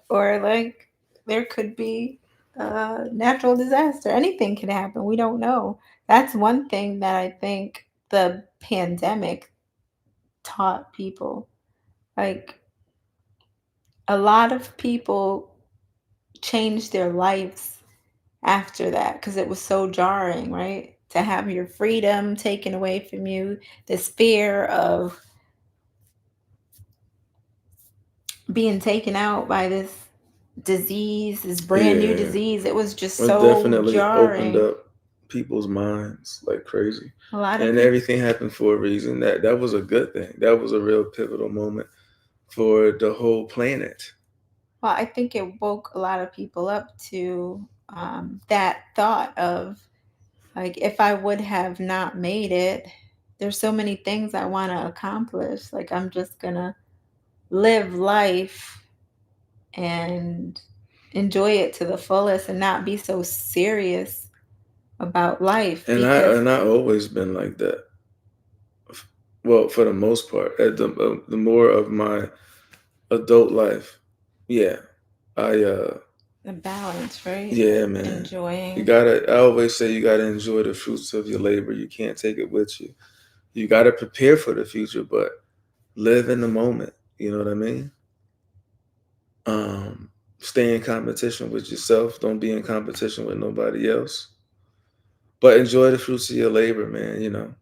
Or like there could be a natural disaster. Anything can happen. We don't know. That's one thing that I think the pandemic taught people. Like a lot of people changed their lives after that because it was so jarring, right? To have your freedom taken away from you, this fear of being taken out by this disease, this brand new Yeah. disease. It was just It so definitely opened jarring. up people's minds like crazy. A lot of And people, everything happened for a reason. That was a good thing. That was a real pivotal moment for the whole planet. well, I think it woke a lot of people up to that thought of like, if I would have not made it, there's so many things I want to accomplish. Like, I'm just going to live life and enjoy it to the fullest and not be so serious about life And I because and I always been like that. Well, for the most part, at the more of my adult life, yeah, I the balance, right? yeah, man. You Enjoying. gotta. I always say you gotta enjoy the fruits of your labor. You can't take it with you. You gotta prepare for the future, but live in the moment. You know what I mean? Um, Stay in competition with yourself. Don't be in competition with nobody else. But enjoy the fruits of your labor, man. You know,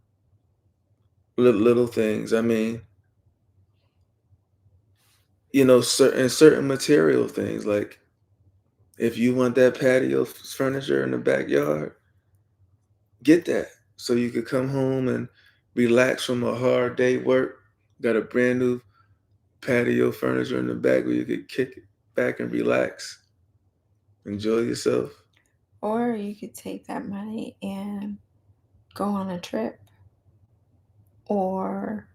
little things. I mean, certain material things like if you want that patio furniture in the backyard, get that so you could come home and relax from a hard day work. Got a brand new patio furniture in the back where you could kick it back and relax, enjoy yourself. Or you could take that money and go on a trip. Or,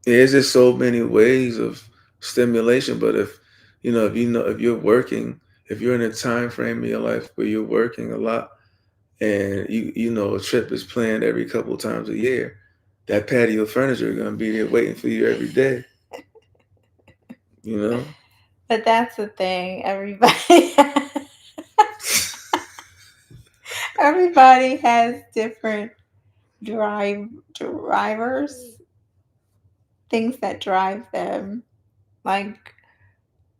There's just so many ways of stimulation, but if you're working, if you're in a time frame in your life where you're working a lot and a trip is planned every couple times a year, that patio furniture is gonna be there waiting for you every day. You know. but that's the thing. Everybody, everybody has different drivers things that drive them. Like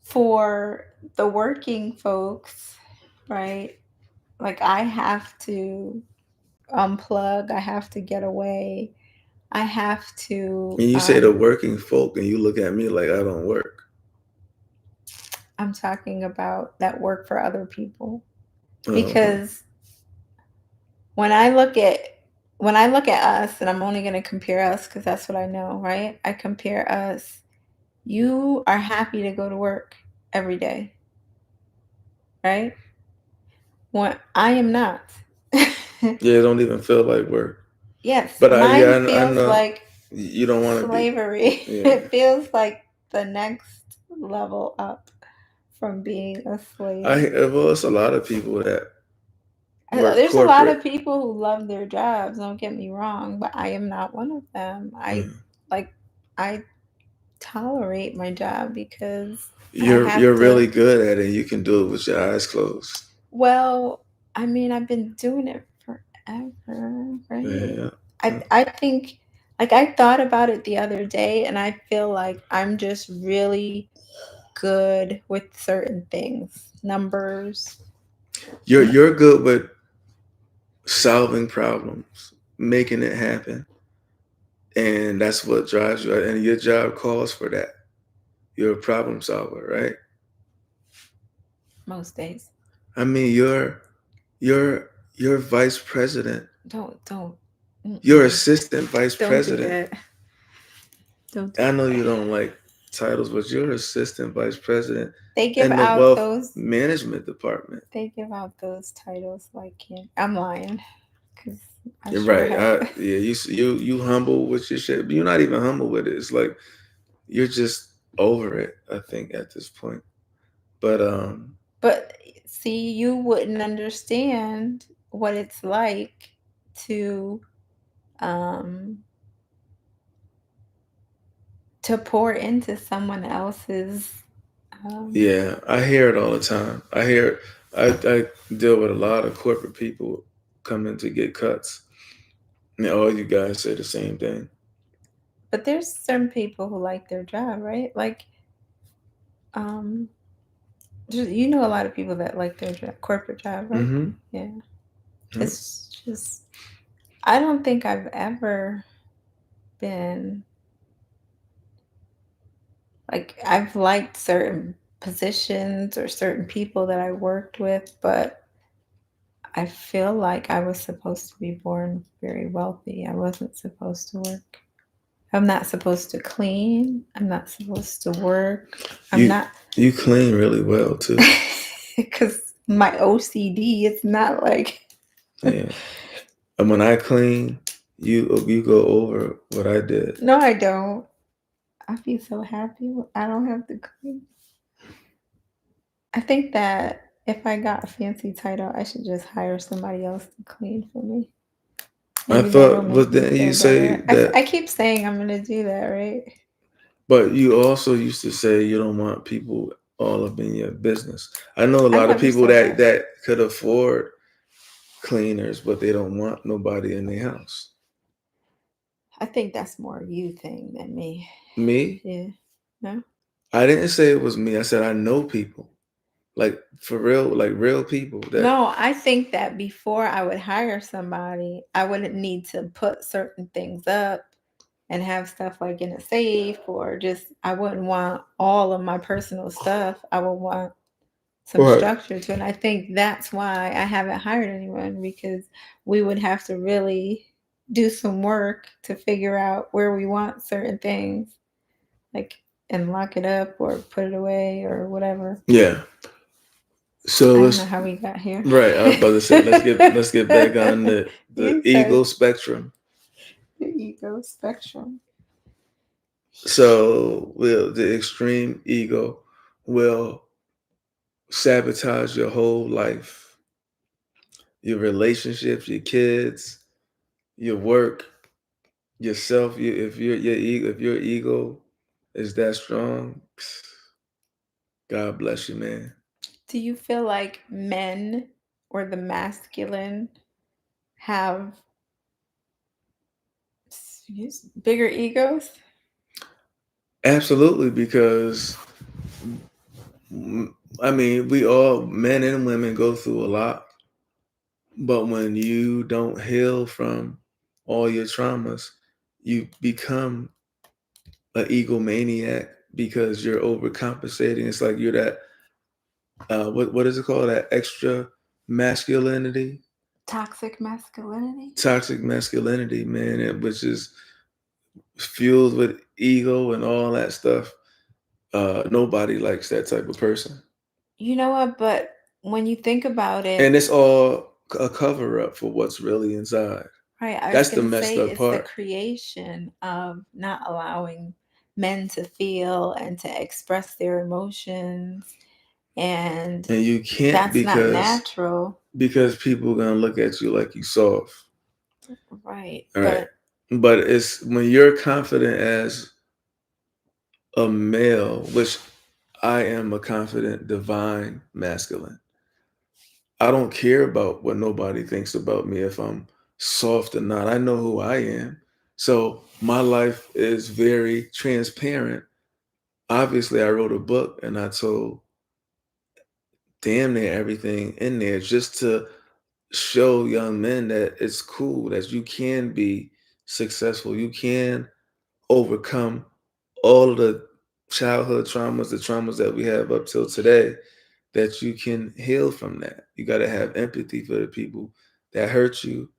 for the working folks, right? Like I have to unplug, I have to get away. I have to And you say the working folk, and you look at me like I don't work. I'm talking about that work for other people Okay. because when I look at when I look at us, and I'm only going to compare us because that's what I know, right? I compare us. You are happy to go to work every day, right? When I am not. Yeah, it don't even feel like work. Yes, But mine I feels know like you don't want to be. slavery. Yeah. It feels like the next level up from being a slave. Well, it's a lot of people that work There's a lot of corporate. people who love their jobs, don't get me wrong, but I am not one of them. Mm. Like I tolerate my job because I You're have really to. good at it. You can do it with your eyes closed. Well, I mean, I've been doing it forever, right? Yeah. I think like I thought about it the other day and I feel like I'm just really good with certain things. Numbers. You're good with solving problems, making it happen, and that's what drives you. And your job calls for that. You're a problem solver, right? Most days. I mean, you're vice president. Don't. You're Mm-mm. assistant vice Don't do president. that. Don't do I know you that. don't like titles, but you're assistant vice president They give in the out wealth those. management department. They give out those titles like candy. I'm lying, cause I You're sure right. have. Yeah, you humble with your shit, but you're not even humble with it. It's like you're just over it, I think, at this point. But But see, you wouldn't understand what it's like to um to pour into someone else's um yeah, I hear it all the time. I deal with a lot of corporate people coming to get cuts. And all you guys say the same thing. but there's some people who like their job, right? Like um you know a lot of people that like their corporate job, right? Mm-hmm. Yeah. Yep. It's just I don't think I've ever been like I've liked certain positions or certain people that I worked with, but I feel like I was supposed to be born very wealthy. I wasn't supposed to work. I'm not supposed to clean. I'm not supposed to work. I'm You not you clean really well too. because my OCD is not like Yeah. And when I clean, you go over what I did. no, I don't. I'd be so happy when I don't have to clean. I think that if I got a fancy title, I should just hire somebody else to clean for me. I Maybe that'll thought, make but me then you feel say better. I that, keep saying I'm gonna do that, right? but you also used to say you don't want people all up in your business. I know a I lot of never people said that that. could afford cleaners, but they don't want nobody in their house. I think that's more a you thing than me. Me, Yeah. No? I didn't say it was me. I said I know people, like for real, like real people that. No, I think that before I would hire somebody, I wouldn't need to put certain things up and have stuff like in a safe or just I wouldn't want all of my personal stuff. I would want some Right. structure to it. And I think that's why I haven't hired anyone because we would have to really do some work to figure out where we want certain things, like and lock it up or put it away or whatever. Yeah. So I don't know let's how we got here. right. I was about to say let's get back on the You ego said spectrum. the ego spectrum. So will the extreme ego will sabotage your whole life, your relationships, your kids, your work, yourself. If your ego is that strong, God bless you, man. Do you feel like men or the masculine have bigger egos? Absolutely, because I mean, we all, men and women, go through a lot. But when you don't heal from all your traumas, you become an egomaniac because you're overcompensating. It's like you're that what is it called? That extra masculinity, Toxic masculinity. toxic masculinity, man, which is fueled with ego and all that stuff. Nobody likes that type of person, You know what? But when you think about and it, it's all a cover up for what's really inside. right, I was That's the going to messed say up it's the part. creation of not allowing men to feel and to express their emotions. And And you can't that's not natural. because people gonna look at you like you soft. Right. All right. But But it's when you're confident as a male, which I am a confident divine masculine. I don't care about what nobody thinks about me if I'm soft or not. I know who I am. So my life is very transparent. Obviously, I wrote a book and I told damn near everything in there just to show young men that it's cool, that you can be successful. You can overcome all of the childhood traumas, the traumas that we have up till today, that you can heal from that. You got to have empathy for the people that hurt you.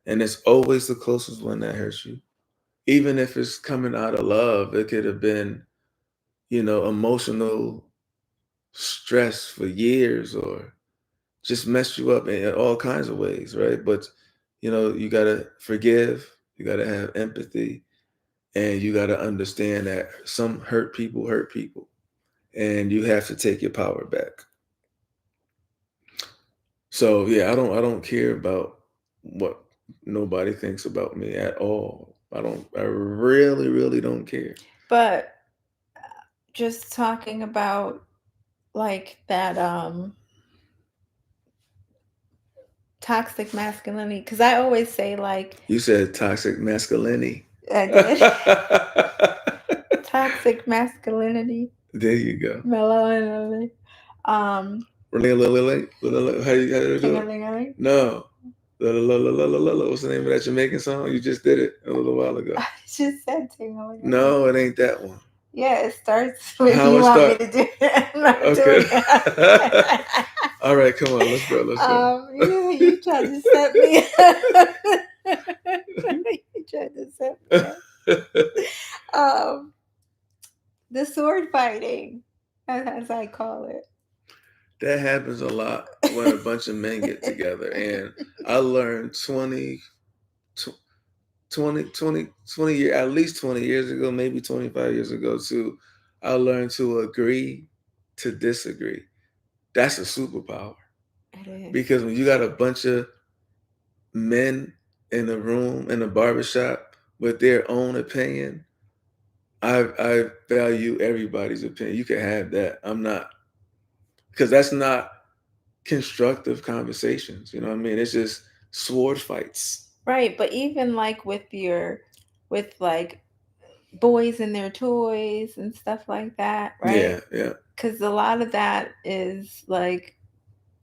And it's always the closest one that hurts you. Even if it's coming out of love, it could have been, emotional stress for years or just messed you up in all kinds of ways, right? But you gotta forgive, you gotta have empathy, and you gotta understand that some hurt people, and you have to take your power back. So yeah, I don't care about what nobody thinks about me at all. I really, really don't care. but just talking about like that toxic masculinity, because I always say like You said toxic masculinity. I did toxic masculinity, There you go. melanin, um, How you do it? ting-a-ling-a-ling. No. What's the name of that Jamaican song? You just did it a little while ago. I just said ting-a-ling-a-ling. No, it ain't that one. Yeah, it starts with How you it want me start? to do it. I'm not Okay. doing it. All right, come on, let's go. Let's go. You tried to set me up. You tried to set me up. Um, the sword fighting, as I call it. That happens a lot when a bunch of men get together. And I learned 20 years, at least 20 years ago, maybe 25 years ago too, I learned to agree to disagree. That's a superpower. It is. Because when you got a bunch of men in a room, in a barbershop with their own opinion, I value everybody's opinion. You can have that. I'm not, because that's not constructive conversations. You know what I mean? It's just sword fights. Right, but even like with like boys and their toys and stuff like that, right? Yeah, yeah. Because a lot of that is like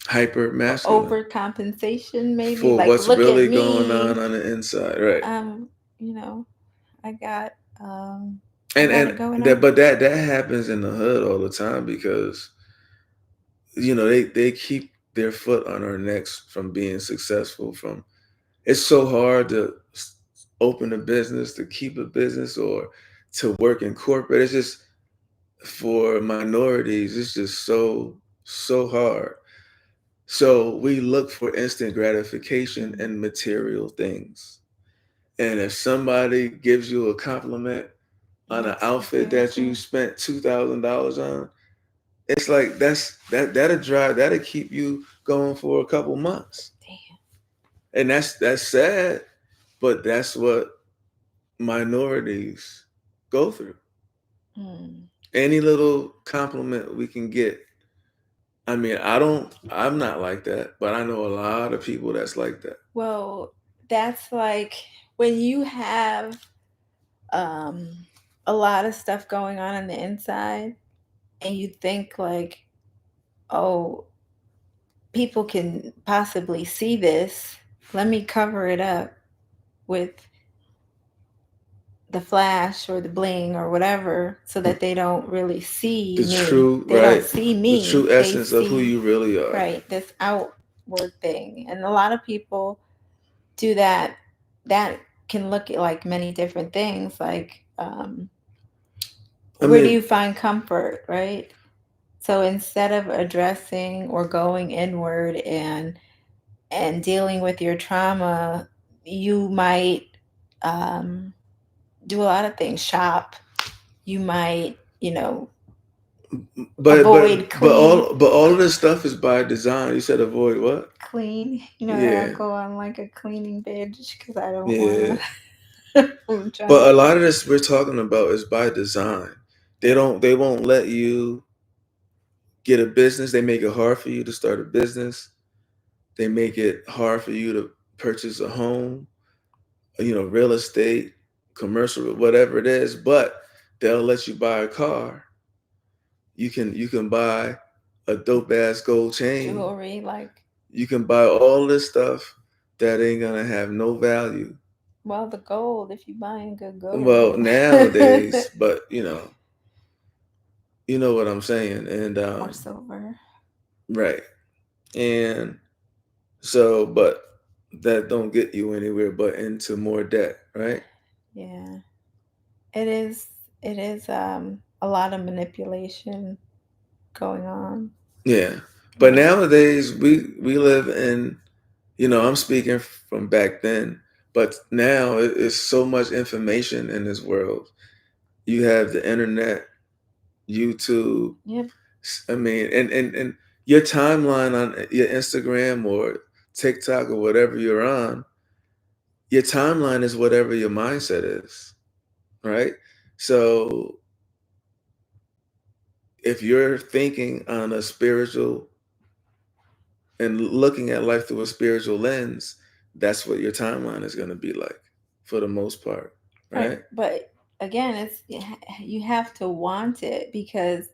Hyper masculine overcompensation, maybe. for Like, what's look at really going me. on the inside, right? Um, you know, I got um I And got it and going that, on. but that happens in the hood all the time because they keep their foot on our necks from being successful. From It's so hard to open a business, to keep a business, or to work in corporate. It's just, for minorities, it's just so hard. So we look for instant gratification and material things. And if somebody gives you a compliment on an That's what outfit they're that you into. spent $2,000 on, it's like that'll keep you going for a couple months. Damn. And that's sad, but that's what minorities go through. Hmm. Any little compliment we can get. I mean, I'm not like that, but I know a lot of people that's like that. Well, that's like when you have um a lot of stuff going on the inside, and you think like, oh, people can possibly see this. Let me cover it up with the flash or the bling or whatever so that they don't really see The me. true, They don't right, see the me. true They essence of who see, you really are. right, this outward thing. And a lot of people do that. That can look like many different things. Like, I where do you mean, find comfort, right? So instead of addressing or going inward and dealing with your trauma, you might um, do a lot of things. Shop. You might, avoid but all of this stuff is by design. You said avoid what? clean. I'll Yeah, go on like a cleaning binge because I don't yeah. want to. I'm trying But to. a lot of this we're talking about is by design. They won't let you get a business. They make it hard for you to start a business. They make it hard for you to purchase a home, real estate, commercial, whatever it is, but they'll let you buy a car. You can buy a dope ass gold chain. Jewelry, like, You can buy all this stuff that ain't gonna have no value. well, the gold, if you buying good gold. Well, nowadays, but you know what I'm saying. And Or silver. right. And so, but that don't get you anywhere but into more debt, right? Yeah. It is a lot of manipulation going on. Yeah. But Yeah. nowadays we live in, I'm speaking from back then, but now it's so much information in this world. You have the internet, YouTube. Yep. I mean, and your timeline on your Instagram or TikTok or whatever you're on, your timeline is whatever your mindset is, right? So if you're thinking on a spiritual and looking at life through a spiritual lens, that's what your timeline is going to be like for the most part, Right. right? But again, you have to want it because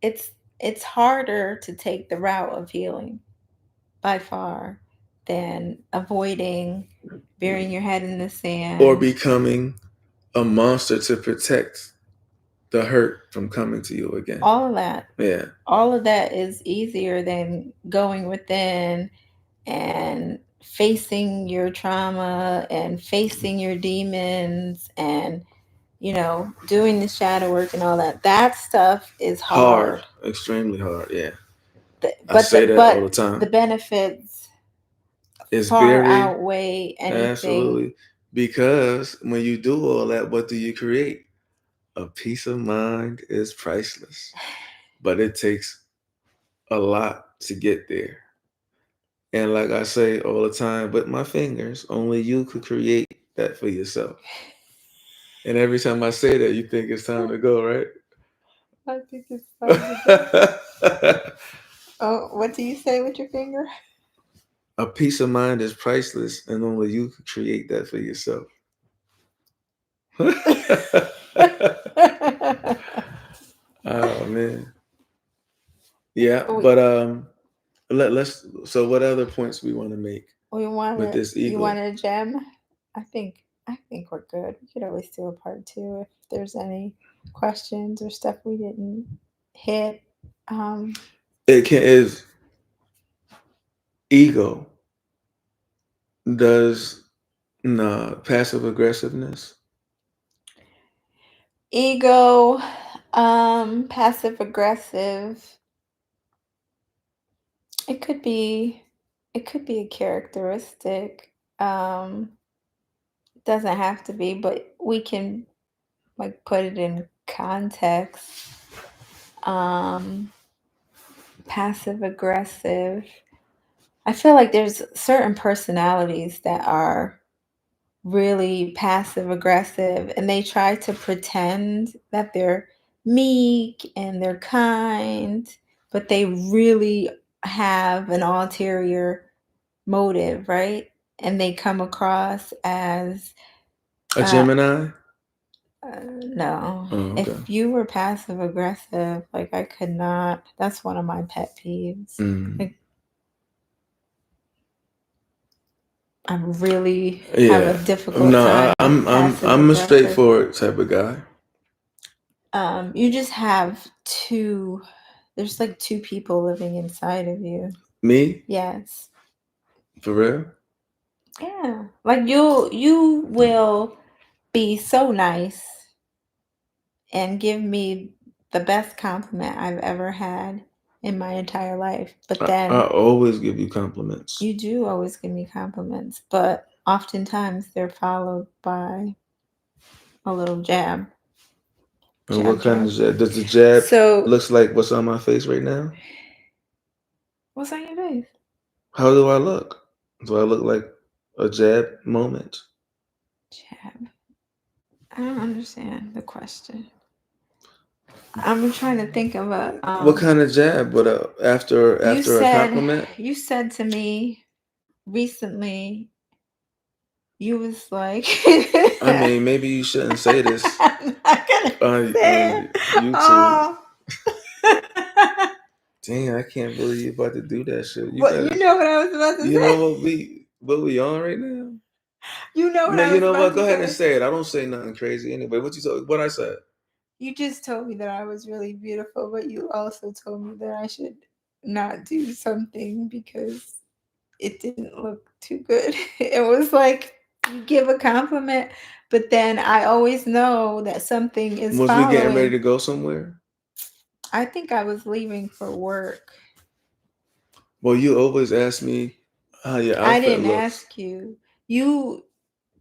it's it's harder to take the route of healing by far than avoiding burying your head in the Or sand. becoming a monster to protect the hurt from coming to you again. All of that. Yeah. All of that is easier than going within and facing your trauma and facing your demons and doing the shadow work and all that. That stuff is Hard, hard. extremely hard. Yeah. I But say that all the the time. benefits It's far very, outweigh anything. absolutely, because when you do all that, what do you create? A peace of mind is priceless, but it takes a lot to get there. And like I say all the time, with my fingers, only you could create that for yourself. And every time I say that, you think it's time to go, right? I think it's time to go. Oh, what do you say with your finger? A peace of mind is priceless, and only you could create that for yourself. Oh man, yeah. we But let's. So, what other points we want to make we want with to this you ego? want a gem? I think we're good. We could always do a part two if there's any questions or stuff we didn't hit. Um, It can is ego does passive aggressiveness. ego, passive aggressive. It could be it could be a characteristic. Doesn't have to be, but we can like put it in context. Um, passive aggressive. I feel like there's certain personalities that are really passive aggressive and they try to pretend that they're meek and they're kind, but they really have an ulterior motive, right? And they come across as A uh, Gemini. No. Oh, okay. If you were passive aggressive, like I could not. That's one of my pet peeves. Mm. Like I really have a Yeah. difficult No, time with passive I'm a aggressive. straightforward type of guy. You just have there's like two people living inside of you. Me, Yes. for real. Yeah. Like you will be so nice and give me the best compliment I've ever had in my entire life. But I then always give you compliments. you do always give me compliments, but oftentimes they're followed by a little jab. And what Jab, kind of jab. jab? Does the jab So, looks like what's on my face right now? what's on your face? How do I look? Do I look like a jab moment? Jab. I don't understand the question. I'm trying to think of a What kind of jab? But you after a said compliment? you said to me recently, you was like I mean, maybe you shouldn't say this I'm not gonna say on it. YouTube. Oh. Dang, I can't believe you about to do that shit. You But better. you know what I was about to You know say. what we on right now? You know what No, I you was know about what? Go to ahead and say. say it. I don't say nothing crazy anyway. What I said? You just told me that I was really beautiful, but you also told me that I should not do something because it didn't look too good. It was like you give a compliment, but then I always know that something is Was we getting ready following. to go somewhere? I think I was leaving for work. Well, you always ask me how your I outfit didn't looks. ask you. You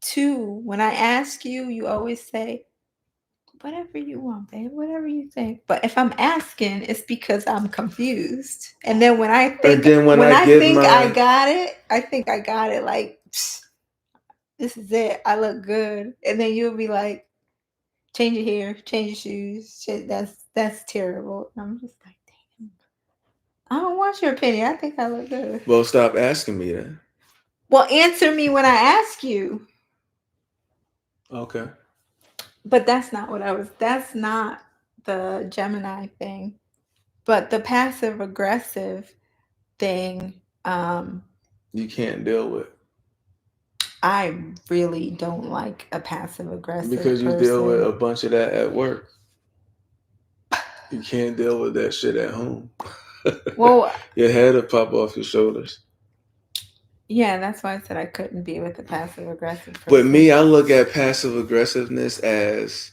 too, when I ask you, you always say, whatever you want, babe, whatever you think. But if I'm asking, it's because I'm confused. And then And then when I I give think I my got it, I think I got it like this is it. I look good. And then you'll be like, change your hair, change your shoes. That's terrible. And I'm just like, damn. I don't want your opinion. I think I look good. well, stop asking me then. Well, answer me when I ask you. Okay. But that's not the Gemini thing. But the passive aggressive thing, You can't deal with I really don't like a passive aggressive because you deal with person. a bunch of that at work. You can't deal with that shit at home. Well, Your head will pop off your shoulders. yeah, that's why I said I couldn't be with a passive aggressive But person. me, I look at passive aggressiveness as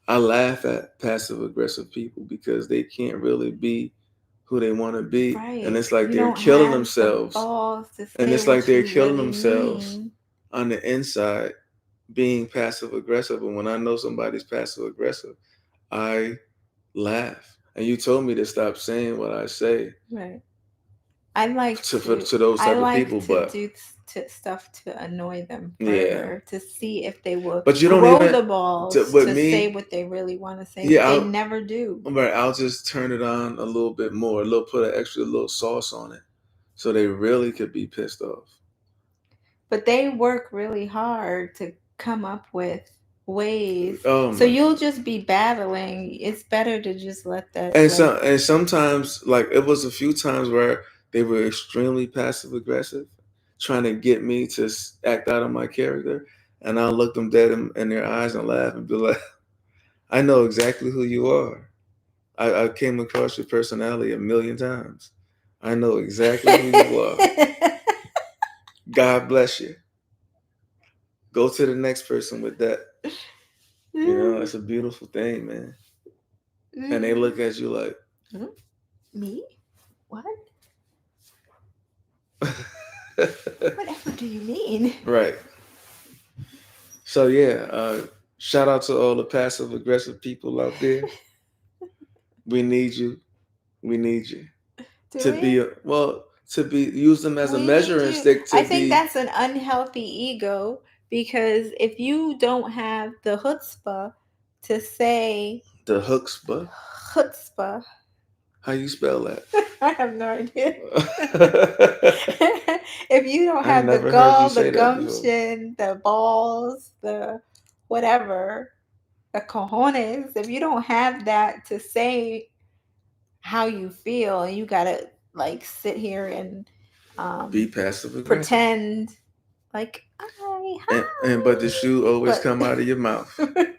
I laugh at passive aggressive people because they can't really be who they want to be. And Right. it's like You they're don't killing have the themselves. balls to And say it's like what they're you killing really themselves mean. on the inside being passive aggressive. And when I know somebody's passive aggressive, I laugh. And you told me to stop saying what I say Right. I like to to those I type of like people, to but do stuff to annoy them yeah. further to see if they will But you don't grow even the balls with to say me. what they really want to say, but Yeah, they never do. I'll just turn it on a little bit more, put an extra little sauce on it, so they really could be pissed off. But they work really hard to come up with ways. Oh So my you'll god! just be battling. It's better to just let that like And sometimes, like it was a few times where they were extremely passive aggressive, trying to get me to act out of my character, and I'll look them dead in their eyes and laugh and be like, "I know exactly who you are. I came across your personality a million times. I know exactly who you are. God bless you. Go to the next person with that. You know, it's a beautiful thing, man." And they look at you like, Me? What? Whatever do you mean? right. So yeah, shout out to all the passive aggressive people out there. We need you. We need you Do to we? be to be use them as a We need measuring you. stick I to think be that's an unhealthy ego because if you don't have the chutzpah to say the hooks, but chutzpah, how you spell that? I have no idea. If you don't I have the never heard you gall, the say that before. gumption, the balls, the whatever the cojones, if you don't have that to say how you feel, and you gotta like sit here and Be passive aggressive. pretend like But the hi, shoe always but come out of your mouth. the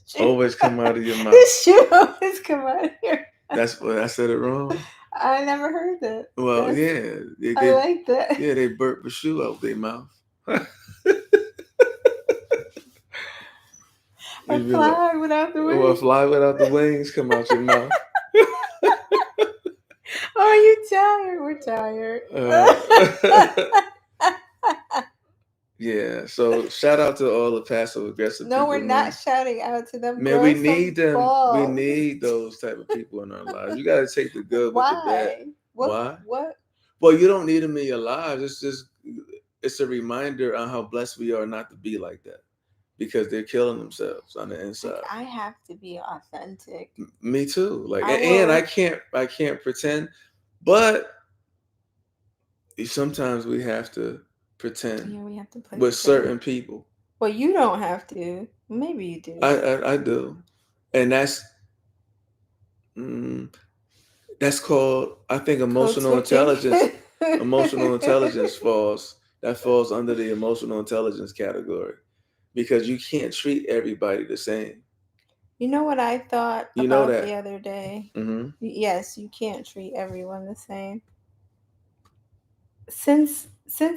shoe, Always come out of your mouth. the shoe always come out here. That's what I said it wrong. I never heard that. Well, That's, yeah, I like that. they burp a shoe out their mouth. Or You be like, fly without the well, wings. fly without the wings come out your mouth. Oh, you tired? We're tired. Yeah. So shout out to all the passive aggressive No, people, we're not man. shouting out to them. Man, we Grow some need them. We balls. need those type of people in our lives. You got to take the good with the bad. Why? Why? What? Well, you don't need them in your lives. It's a reminder on how blessed we are not to be like that, because they're killing themselves on the inside. Like, I have to be authentic. Me too. Like, I and will. I can't pretend, but sometimes we have to pretend Yeah, we have to play with pretend. certain people. Well, you don't have to. Maybe you do. I do, and that's called, I think, Code emotional switching. intelligence. Emotional intelligence falls under the emotional intelligence category, because you can't treat everybody the same. You know what I thought You know about that. the other day? Mm-hmm. Yes, you can't treat everyone the same. Since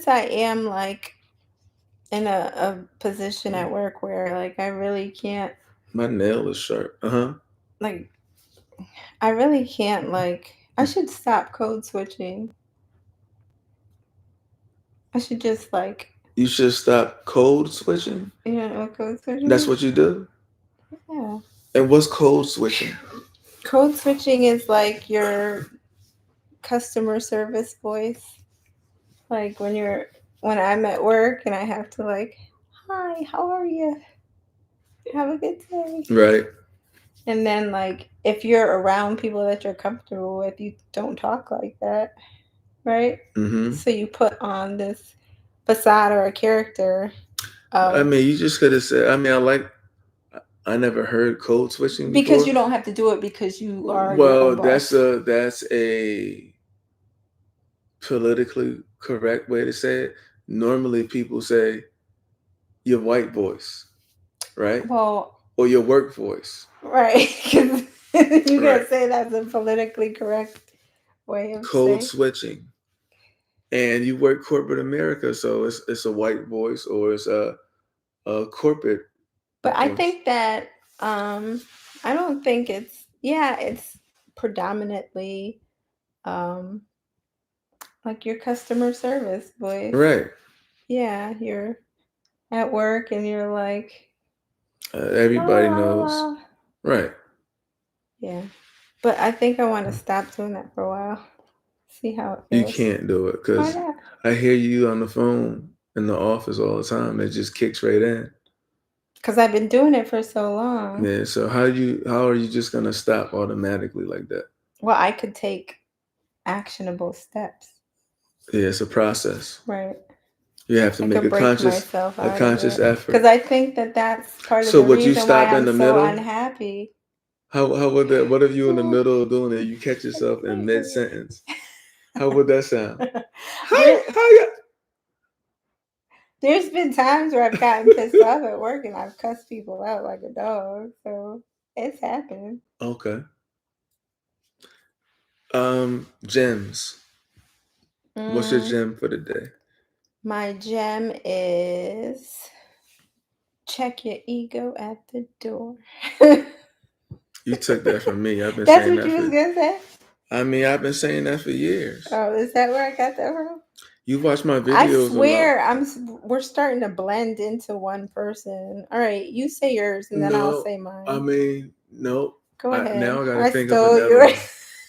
I am like in a position at work where like I really can't, My nail is sharp. like I really can't, like I should stop code switching. I should just like, You should stop code switching. you know what code switching That's is? what you do. Yeah. And what's code switching? Code switching is like your customer service voice. Like when I'm at work and I have to like, hi, how are you? Have a good day. Right. And then like if you're around people that you're comfortable with, you don't talk like that, right? Mm-hmm. So you put on this facade or a character. I mean, you just could have said. I mean, I never heard code switching before. Because you don't have to do it because you are your Well, own boss. that's a politically correct way to say it. Normally, people say your white voice, right? Well, or your work voice, right? Because you right? can't say that's a politically correct way of Code saying. switching. And you work corporate America, so it's a white voice or it's a corporate. But I voice. think that I don't think it's predominantly like your customer service voice. Right. Yeah, you're at work and you're like everybody knows. Right. Yeah. But I think I want to stop doing that for a while. See how it You feels. can't do it because I hear you on the phone in the office all the time. It just kicks right in. Because I've been doing it for so long. Yeah. So how are you just gonna stop automatically like that? Well, I could take actionable steps. Yeah, it's a process. Right. You have to make a conscious effort. Because I think that that's part of So the would you reason stop why in the I'm so middle? unhappy. How would that? What if you in the middle of doing it, you catch yourself in mid sentence? How would that sound? How you? There's been times where I've gotten pissed off at work and I've cussed people out like a dog. So it's happening. Okay. Gems. What's your gem for the day? My gem is check your ego at the door. You took that from me. I've been That's saying what that. You was gonna say? I mean, I've been saying that for years. Oh, is that where I got that from? You watch my videos. I swear, we're starting to blend into one person. All right, you say yours, and then I'll say mine. I mean, no. Go ahead. Now I gotta think of another one.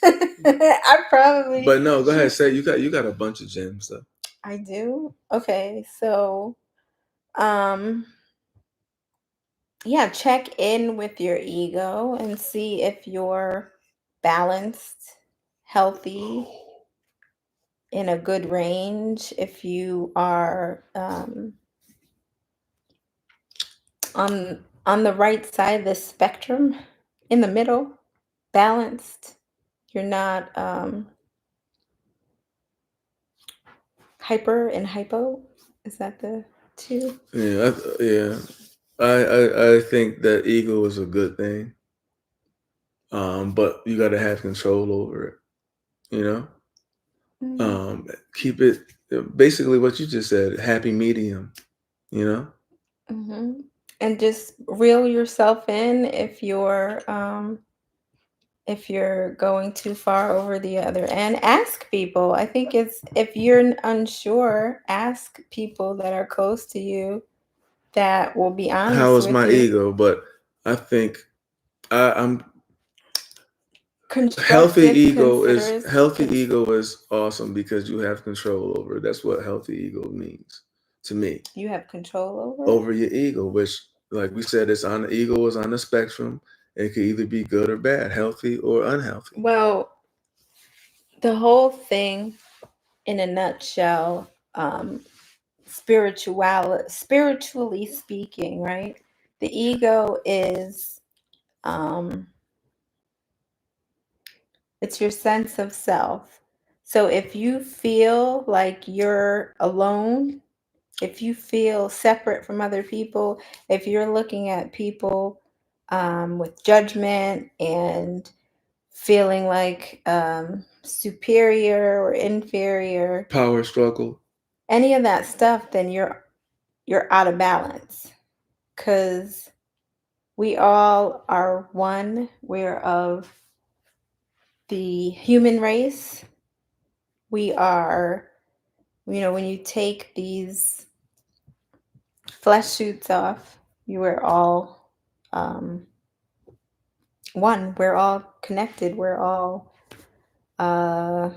I probably. But no, go ahead. Say you got a bunch of gems though. I do. Okay, so, yeah, check in with your ego and see if you're balanced, healthy, in a good range. If you are on on the right side of the spectrum, in the middle, balanced. You're not hyper and hypo. Is that the two? Yeah, I think that ego is a good thing, but you got to have control over it. You know, Mm, keep it basically what you just said, happy medium. You know, hmm. And just reel yourself in if you're going too far over the other end. Ask people. I think it's if you're unsure, ask people that are close to you that will be how honest is with my you. ego? But I think I'm Constructive healthy cons- ego is awesome because you have control over it. That's what healthy ego means to me. you have control over it. Over your ego, which like we said, it's on the ego is on the spectrum. It could either be good or bad, healthy or unhealthy. Well, the whole thing in a nutshell, spiritually speaking, right? The ego is um, it's your sense of self. So if you feel like you're alone, if you feel separate from other people, if you're looking at people with judgment and feeling like superior or inferior, Power struggle. any of that stuff, then you're out of balance because we all are one. We're of the human race. We are, when you take these flesh suits off, you are all um, one. We're all connected. We're all uh,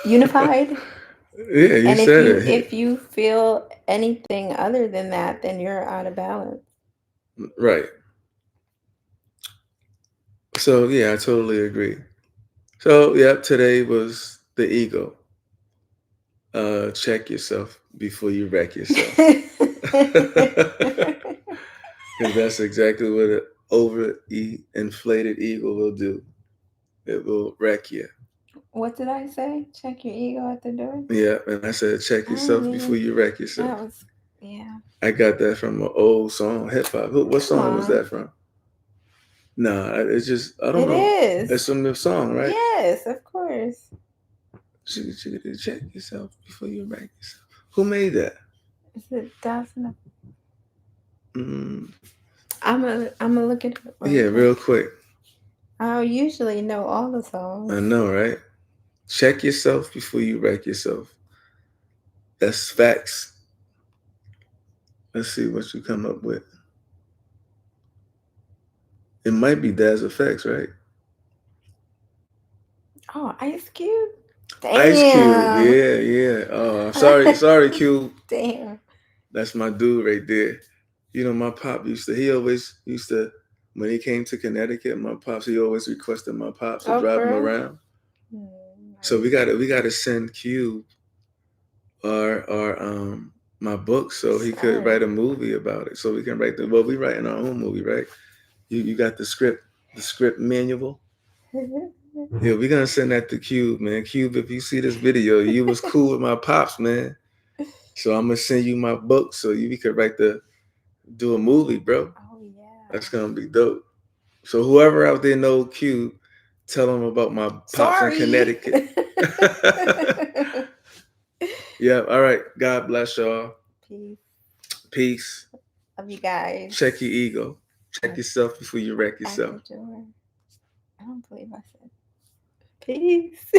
unified. Yeah, you And said it. if you feel anything other than that, then you're out of balance. Right. So yeah, I totally agree. So yeah, today was the ego. Check yourself before you wreck yourself. Because that's exactly what an inflated ego will do. It will wreck you. What did I say? Check your ego at the door. Yeah, and I said, check I don't yourself before even. you wreck That yourself. was yeah. I got that from an old song, hip hop. What Come song was on. that from? Nah, it's just I don't It know. It's is. from the song, right? Yes, of course. Check yourself before you wreck yourself. Who made that? Is it Daphne? Mm, I'm a look it up real yeah, quick. real quick. I usually know all the I songs. know, right? Check yourself before you wreck yourself. That's facts. Let's see what you come up with. It might be Daz Effects, right? Oh, Ice Cube. Ice Cube, Damn. yeah. Oh, sorry, Cube. Damn. That's my dude right there. You know, my pop he always used to, when he came to Connecticut, he always requested my pops to Oh, drive him for real? around. I So we didn't gotta send Cube our my book so he could Sorry. write a movie about it. So we can we writing our own movie, right? You got the script manual. Yeah, we're gonna send that to Cube, man. Cube, if you see this video, you was cool with my pops, man. So I'm gonna send you my book so we could do a movie, bro. Oh yeah. That's gonna be dope. So whoever out there know Cube, tell them about my pops in Sorry. Connecticut. Yeah, all right. God bless y'all. Peace. Peace. Love you guys. Check your ego. Check At, yourself before you wreck at yourself. the door. I don't believe I said peace.